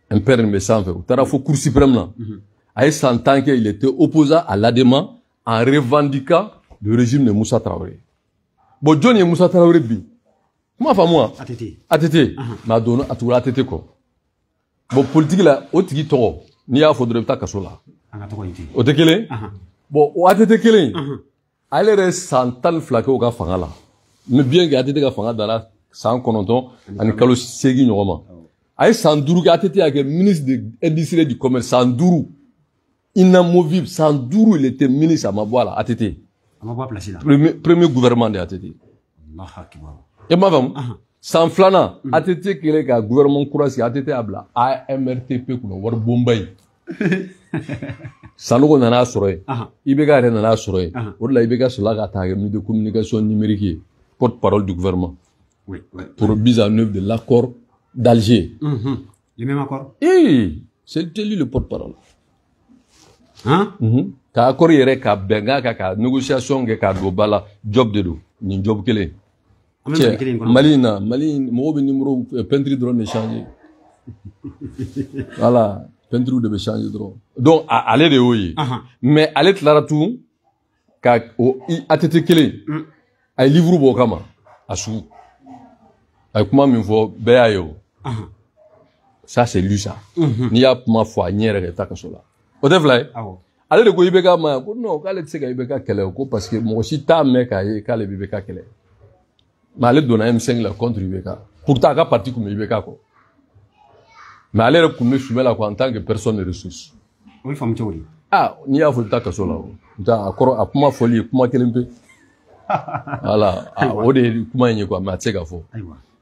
Speaker 2: Un père me semble, au Tarafo Cour suprême là, à 100 ans qu'il était opposé à l'ADEMA en revendiquant le régime de Moussa Traoré. Bon, John et Moussa Traoré, moi, enfin, moi. ATT. Ma donné, à tout l'ATT, quoi. Bon, politique, là, au tiki toro. Ni a faudrait pas qu'à là. Au tekele. Bon, au ATT kele. Allez, reste santal flaqué au gars fangala. Mais bien que ATT gars fangala dans la, sans connoton, en calo segui normalement. Aïe, Sandourou, ATT avec le ministre de l'industrie du commerce, Sandourou. Inamovible, Sandourou, il était ministre à Maboua, là, ATT. Premier gouvernement de ATT. Et ma femme, sans flana, ATT qui est le gouvernement courage, ATT abla, AMRTP qu'on a war Bombay. Sans qu'on en a soré. Ibega en a soré. Au-delà, Ibega sur la de communication numérique, porte-parole du gouvernement. Oui. Pour mise en œuvre de l'accord d'Alger.
Speaker 1: Le même accord?
Speaker 2: Oui, c'est lui le porte-parole. Hein? Ka accord yere ka benga ka négociation ka do bala job de do, ni job kele. Malina, mon numéro peinture drone échangé. Voilà, peinture de échanger drone. Donc, allez de oui. Mais allez de là tout, ka ATT kelen ay livre bo kama asu ay kuma min fo be ayo ça c'est lui ça ni ya kuma fo anyere ke ta kasola o te fly ale de ko ibeka ma ko non kale tse ka ibeka kele ko parce que mo si ta me ka ye kale ibeka kele mais ale donna M5 la contre ibeka pourtant ka parti comme ibeka ko mais ale ko me fumela ko en tant que personne de ressources
Speaker 1: oui fam tchori
Speaker 2: ni ya fo ta kasola nta akoro akuma foli kuma kelempe voilà o de kuma yenye quoi mais tse ka fo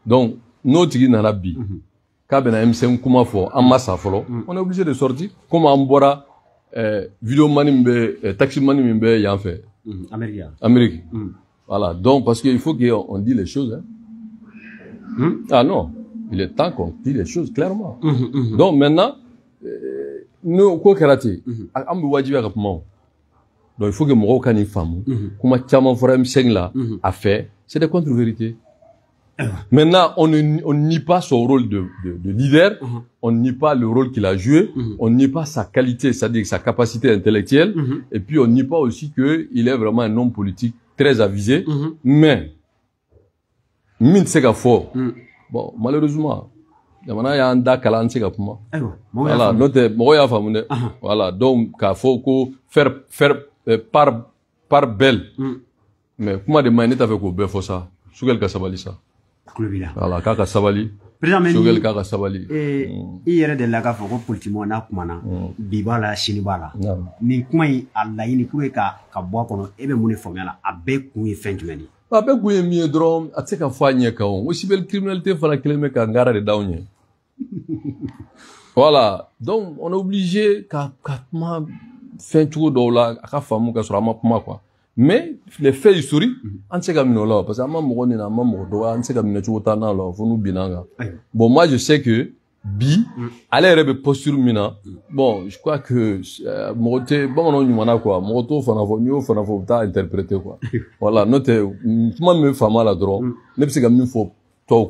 Speaker 2: donc no tigi nana bi ka bena M5 kuma fo en massa folo on est obligé de sortir comme en bora vidéo mani mbe taxi mani mbe yan fait Amérique voilà donc parce que il faut qu'on dit les choses hein. Ah non il est temps qu'on dit les choses clairement donc maintenant nous ko karate ambi wajibi ka puma donc il faut que mo ka ni famu kuma chama fora M5 là a fait c'est des contre-vérités. Maintenant, on nie pas son rôle de leader, on nie pas le rôle qu'il a joué, on nie pas sa qualité, c'est-à-dire sa capacité intellectuelle, et puis on nie pas aussi qu'il est vraiment un homme politique très avisé, mais, mine sega fort. Bon, malheureusement, il y a un da kalan sega puma. Voilà, note, moya famune. Voilà, donc, il faut faire par belle. Mais, comment de maïnet avec au bœuf ça? Sous quel cas ça va ça? Voilà, kaka sabali. Sogel kaka sabali.
Speaker 1: Yere de la gafo ko politimo na kumana bibala shinibala. Ni kuma yi alla yini pour ka bo kono ebe mune fomela abe ku yi fenjumeni.
Speaker 2: Abe ku yi mi dron ateka fanye ka on. Aussi belle criminalité fala keleme ka ngara de dawnye. Voilà, donc on est obligé ka ma fenjugo do la aka famu ka sura ma kuma quoi. Mais les faits historiques, on sait comme nous là, parce que bon, moi je sais que Bi, allez rebe posture mina. Bon, je crois que Moté, bon on y en quoi, Moto fanavo ta interpréter quoi. Voilà, note, moi me fama la drôle, même si comme il faut toi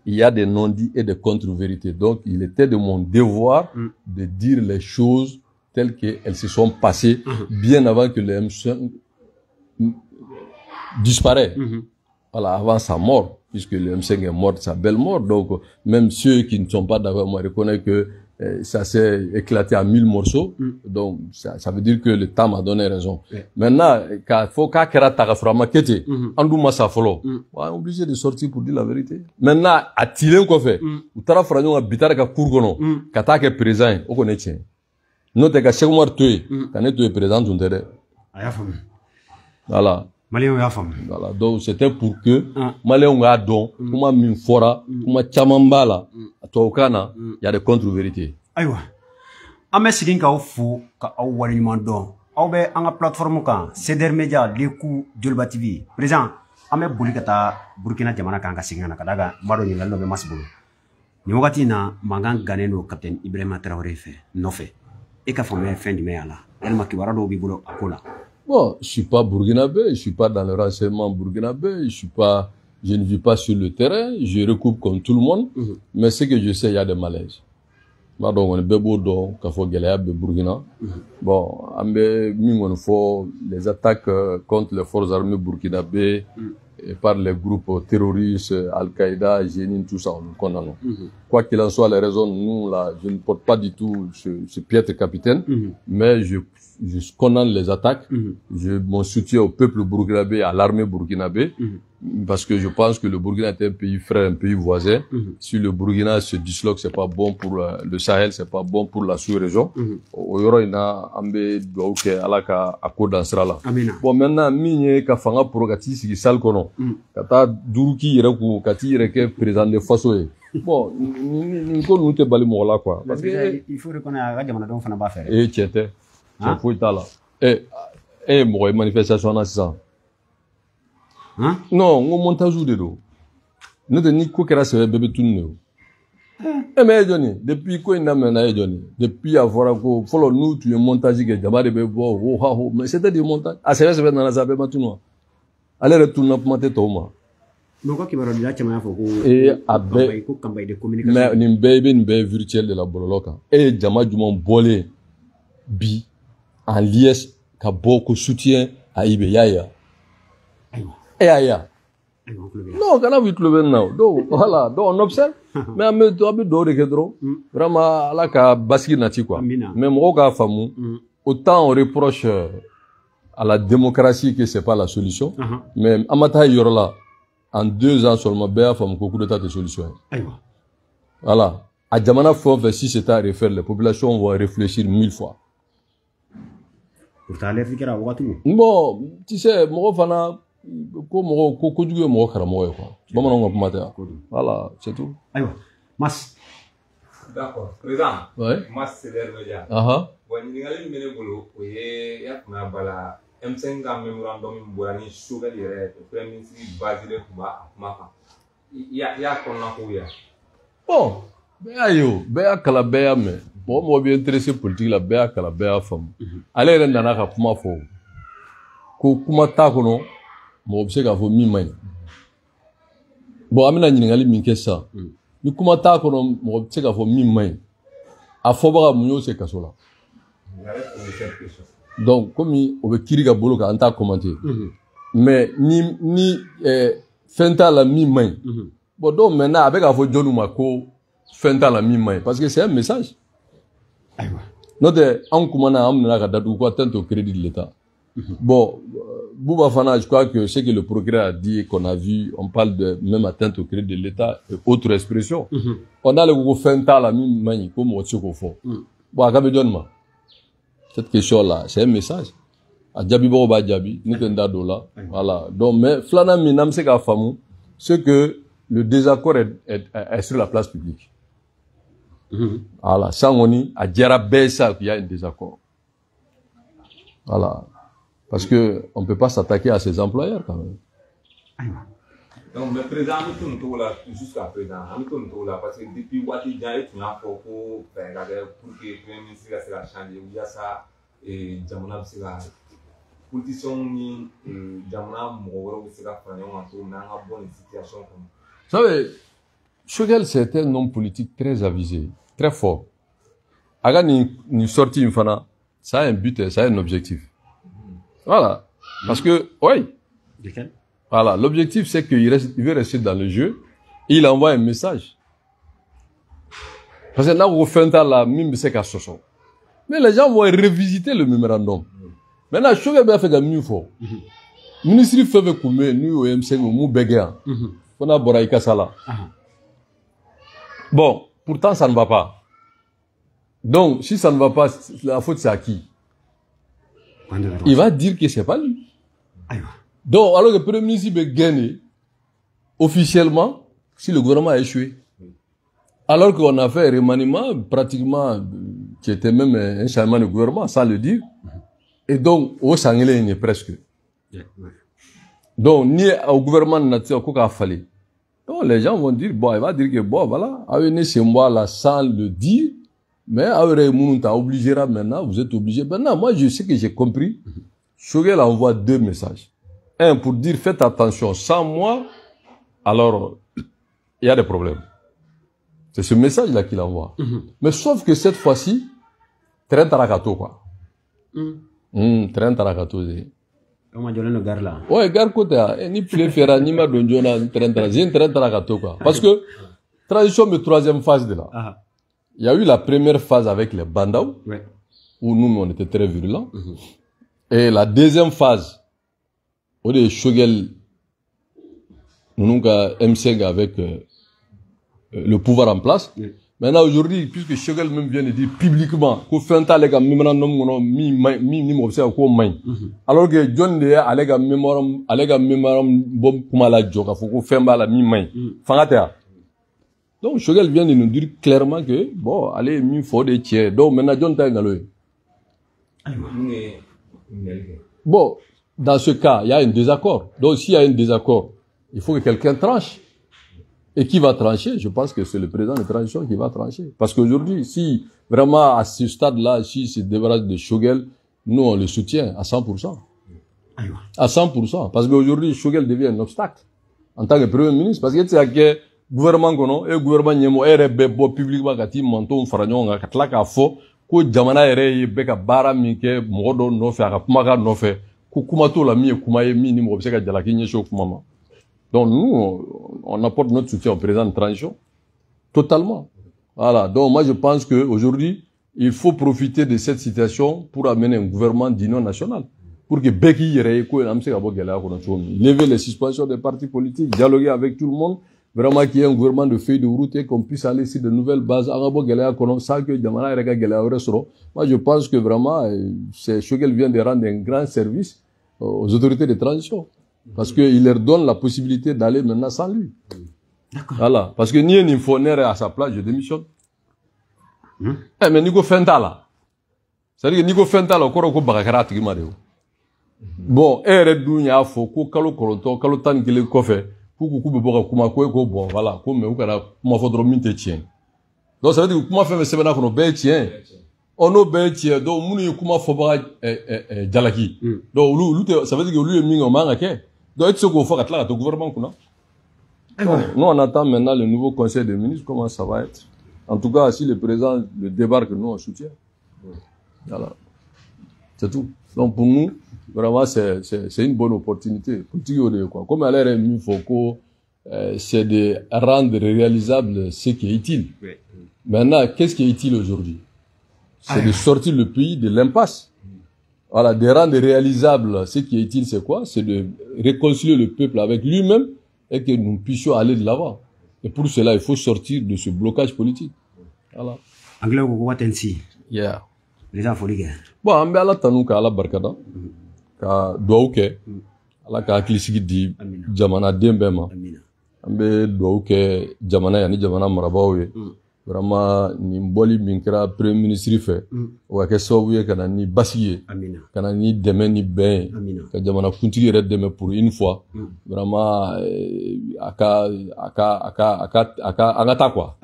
Speaker 2: il y a des non-dits et des contre-vérités. Donc il était de mon devoir de dire les choses telles qu'elles se sont passées bien avant que les M5 disparaît. Voilà, avant sa mort, puisque le M5 est mort, sa belle mort. Donc, même ceux qui ne sont pas d'accord, moi, reconnaissent que ça s'est éclaté en 1000 morceaux. Donc, ça veut dire que le temps m'a donné raison. Maintenant, il faut qu'à Kete, Andouma Safolo, on est obligé de sortir pour dire la vérité. Maintenant, à Tilé, quoi fait? Ou Tara Fragnon, à Bitar, à Kourgono, Kata, qui est présent, on connaît, tiens. Nous, t'es qu'à Chekoumar Tué, quand tu es présent, on t'aide. Voilà. Voilà. Donc, c'était pour que, Maléon a don, kuma min fora, kuma chamambala, Toukana, il y a des contre-vérités.
Speaker 1: Aïwa. Ame sigin ka fu ka aw wali mandon. Aw be anga plateforme kan, Ceder Media, Leku, Jolba TV. Président, ame boli kata Burkina jamana kan ka sigana kadaga maro ni lalo be masbulu. Ni wakati na mangan ganeno Captain Ibrahima Traoré fait, no fait. Et qu'a fait fin du meala. El makibara do bibulo akola.
Speaker 2: Bon, je suis pas burkinabé, je suis pas dans le renseignement burkinabé, je ne vis pas sur le terrain, je recoupe comme tout le monde, mais ce que je sais, il y a des malaises. Donc, on est bebo donc, quand faut gagner Burkina. Bon, on faut les attaques contre les forces armées burkinabées, et par les groupes terroristes, Al-Qaïda, Jénine, tout ça, on condamne. Quoi qu'il en soit, les raisons, nous, là, je ne porte pas du tout ce piètre capitaine, mais je condamne les attaques, mon soutien au peuple burkinabé, à l'armée burkinabé, parce que je pense que le Burkina est un pays frère, un pays voisin. Si le Burkina se disloque, c'est pas bon pour le Sahel, c'est pas bon pour la sous-région. Bon, maintenant, mine ka fanga progati sigi sal kono. Kata duruki yereku, kati yereke président de Faso. Bon, n'ko nous te bali mola quoi.
Speaker 1: Parce que il faut reconnaître que jamana don fana ba faire.
Speaker 2: Et tiete. C'est fou là. Moi manifestation na ça. Non, on montage de dos. Nous de ni ko kera se bébé tunne. Mais Johnny, depuis quoi il n'a mené Johnny? Depuis avoir ko follow nous tu es montage que jaba de bebo mais c'était du montage. Ah c'est vrai dans la zabe matuno. Allez retourner pour monter Thomas.
Speaker 1: Donc qui va redire chama fo ko ko campagne de communication.
Speaker 2: Mais ni bébé virtuel de la bololoka. Et jama juma bolé bi en liesse ka beaucoup soutien Aïbe, yaya. Et aya. Non, quand on a vu le now. Donc, voilà. Donc, on observe. Mais on peut doré que trop. Vraiment, là, qu'à basquer nati, quoi. Mais moi, qu'à famou, autant on reproche à la démocratie que c'est pas la solution. Mais, amata yorla, en 2 ans seulement, béa femme, beaucoup de tas de solutions. Voilà. À Djamana Fov, si c'est à refaire, les populations vont réfléchir 1000 fois. Bon, tu sais, moi, fana, voilà, c'est tout.
Speaker 1: Mas.
Speaker 3: D'accord. Président.
Speaker 2: Oui.
Speaker 3: Mas, c'est l'air média. Bon, il y a une minute, il y a un bala. M5 a memorandum Bourani Sugar, le Premier ministre Basile Maka. Il y a qu'on a couillé.
Speaker 2: Bon, Béa Calabéa, mais bon, moi, bien intéressé politique, la Béa Calabéa femme. Allez, Rendana, Kapuma Fo. Kuma Takono, mon objet à vos mi-main. Bon, Amina Ningali Minkessa. Ni Kuma Takono, mon objet à vos mi-main. A Fobara Mouyo, c'est Kassola. Donc, comme on veut Kiriga Bolo, on t'a commenté. Mais, ni Fenta la mi-main. Bon, donc, maintenant, avec Avo John Mako, Fenta la mi-main. Parce que c'est un message. Notre, en commandant, on a dadou quoi, tant au crédit de l'État. Bon, Bouba Fana, je crois que ce que le progrès a dit, qu'on a vu, on parle de même atteinte au crédit de l'État, et autre expression. On a le gros Fenta la mi-main, comme on se confond. Bon, à Kabedonma. Cette question-là, c'est un message. À Djabi Boba Djabi, Nintendo Dola. Voilà. Donc, mais, Flana Minam Seka Famou, c'est que le désaccord est sur la place publique. Voilà. Sans on y, à Djara Bessa, il y a un désaccord. Voilà. Parce que, on peut pas s'attaquer à ses employeurs, quand même.
Speaker 3: Donc, le président, nous sommes là, jusqu'à présent, nous sommes là, parce que depuis Wati Djaï, tu n'as pas pour que le Premier ministre a changé, il y a ça, et Djamona, c'est la politicien, Djamona, Moro, c'est la famille, on a une bonne situation.
Speaker 2: Vous savez, Choguel, c'est un homme politique très avisé, très fort. Aga ni sorti une fana, ça a un but, ça a un objectif. Voilà. Parce que, oui. Voilà, l'objectif c'est qu'il veut rester dans le jeu, et il envoie un message. Parce que là, on fait un temps là, même c'est qu'à Soso. Mais les gens vont revisiter le mémorandum. Maintenant, je vais faire mieux fort. Ministre fait comme nous au M5 ou Béguéa. On a Boraïka Sala. Bon, pourtant ça ne va pas. Donc, si ça ne va pas, la faute c'est à qui? Il va dire que c'est pas lui. Donc, alors que le Premier ministre veut gagner, officiellement, si le gouvernement a échoué. Alors qu'on a fait un remaniement, pratiquement, qui était même un changement de gouvernement, sans le dire. Et donc, au Sanglé, il est presque. Donc, ni au gouvernement national, quoi qu'il a fallu. Donc, les gens vont dire, bon, il va dire que, bon, voilà, avec ces mois là, sans le dire, mais avec Mounou, t'as obligé maintenant, vous êtes obligé. Maintenant, moi, je sais que j'ai compris. Choguel envoie 2 messages. Un, pour dire, faites attention, sans moi, alors, il y a des problèmes. C'est ce message-là qu'il envoie. Mais sauf que cette fois-ci, train tarakato, quoi. Train tarakato, ouais, gare côté, ni préféra, ni ma donjona, train tarakato, quoi. Parce que, transition de 3e phase de là. Il y a eu la première phase avec les Bandaou, où nous, on était très virulents. Et la 2e phase, où les Choguel, nous, M5 avec, le pouvoir en place. Maintenant, aujourd'hui, puisque Choguel même vient de dire publiquement qu'on fait un tas de mémorandum, alors que John Deya, allega mémorandum, bon, comme la joke, faut qu'on fait mal à mi-main. Fangatea. Donc, Choguel vient de nous dire clairement que, bon, allez, il faut des tiers. Donc, maintenant, John Deya, bon, dans ce cas, il y a un désaccord. Donc, s'il y a un désaccord, il faut que quelqu'un tranche. Et qui va trancher? Je pense que c'est le président de transition qui va trancher. Parce qu'aujourd'hui, si vraiment à ce stade-là, si se débarrasse de Choguel, nous on le soutient à 100%. À 100%. Parce qu'aujourd'hui, Choguel devient un obstacle en tant que premier ministre. Parce que c'est que gouvernement kono, et gouvernement nyemo, et rebebo publiquement kati manton faranyon nga katlaka fo, ko jamana ere beka bara mike, modo no fe, aka pumaka no fe, Kumato la mi kumaye mi ni mo bse ka jalaki nyesho kumama. Donc nous on apporte notre soutien au président de transition totalement. Voilà. Donc moi je pense que aujourd'hui il faut profiter de cette situation pour amener un gouvernement d'union nationale. Pour que Beki Yere lever les suspensions des partis politiques, dialoguer avec tout le monde, vraiment qu'il y ait un gouvernement de feuille de route et qu'on puisse aller sur de nouvelles bases. Moi je pense que vraiment c'est Choguel vient de rendre un grand service aux autorités de transition. Parce qu'il leur donne la possibilité d'aller maintenant sans lui. Voilà. Parce que ni un infonaire à sa place, je démissionne. Mais Nico Fentala. C'est-à-dire que Nico Fentala, encore Bakara Tigimari. Bon, dunya fo ko kalo koronto kalo tan gele kofe pour que be boka kuma ko bon voilà ko me ukara kuma fodro minte tien. Donc ça veut dire que kuma fait me sebena kono be tien. Ono be tien donc munu kuma fo ba jalaki. Donc lu ça veut dire que lui mingo manga ke. Donc il se go fo katla to gouvernement kuna. Nous on attend maintenant le nouveau conseil des ministres comment ça va être. En tout cas si le président le débarque nous on soutient. Voilà. C'est tout. Donc pour nous vraiment, c'est une bonne opportunité. Comme elle est mis Foucault, c'est de rendre réalisable ce qui est utile. Maintenant, qu'est-ce qui est utile aujourd'hui? C'est de sortir le pays de l'impasse. Voilà, de rendre réalisable ce qui est utile, c'est quoi? C'est de réconcilier le peuple avec lui-même et que nous puissions aller de l'avant. Et pour cela, il faut sortir de ce blocage politique. Voilà.
Speaker 1: Anglais, vous voyez
Speaker 2: Yeah.
Speaker 1: Les gens font
Speaker 2: bon, on va aller à la barkada. Ka duwawu kɛ ala ka hakilisigi di jamana den bɛɛ ma an bɛ duwawu kɛ jamana yani jamana marabaaw ye vraiment nin bɔli min kɛra premier ministre fɛ o ka kɛ sababu ye ka na ni basigi ye ka na ni dɛmɛ ni bɛn ye ka jamana kuntigi yɛrɛ dɛmɛ pour une fois vraiment an ka taa quoi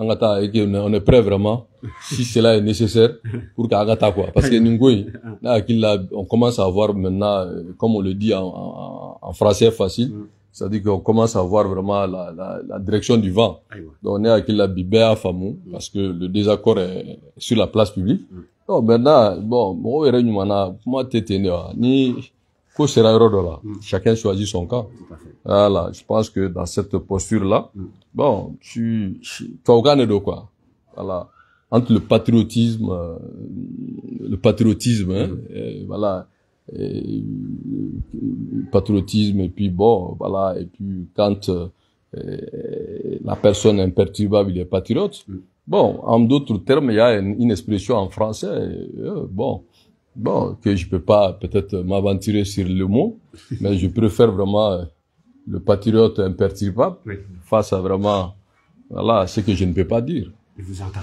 Speaker 2: on est prêt vraiment si cela est nécessaire pour qu'Agata quoi parce que Ningoy on commence à voir maintenant comme on le dit en français facile c'est-à-dire qu'on commence à voir vraiment la direction du vent donc on est avec la bibé famou parce que le désaccord est sur la place publique donc maintenant bon moi ni chacun choisit son camp. Voilà, je pense que dans cette posture-là, bon, tu organes de quoi? Voilà, entre le patriotisme, voilà, patriotisme et puis bon, voilà, et puis quand la personne imperturbable il est patriote, bon, en d'autres termes, il y a une expression en français, bon, que je peux pas peut-être m'aventurer sur le mot, mais je préfère vraiment le patriote imperturbable face à vraiment, voilà, ce que je ne peux pas dire.
Speaker 1: Je vous entends.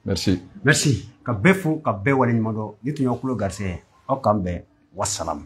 Speaker 2: Merci.
Speaker 1: Merci. Ka befo, ka be wale nyimado, nitu nyokulo garse, okambe, wassalam.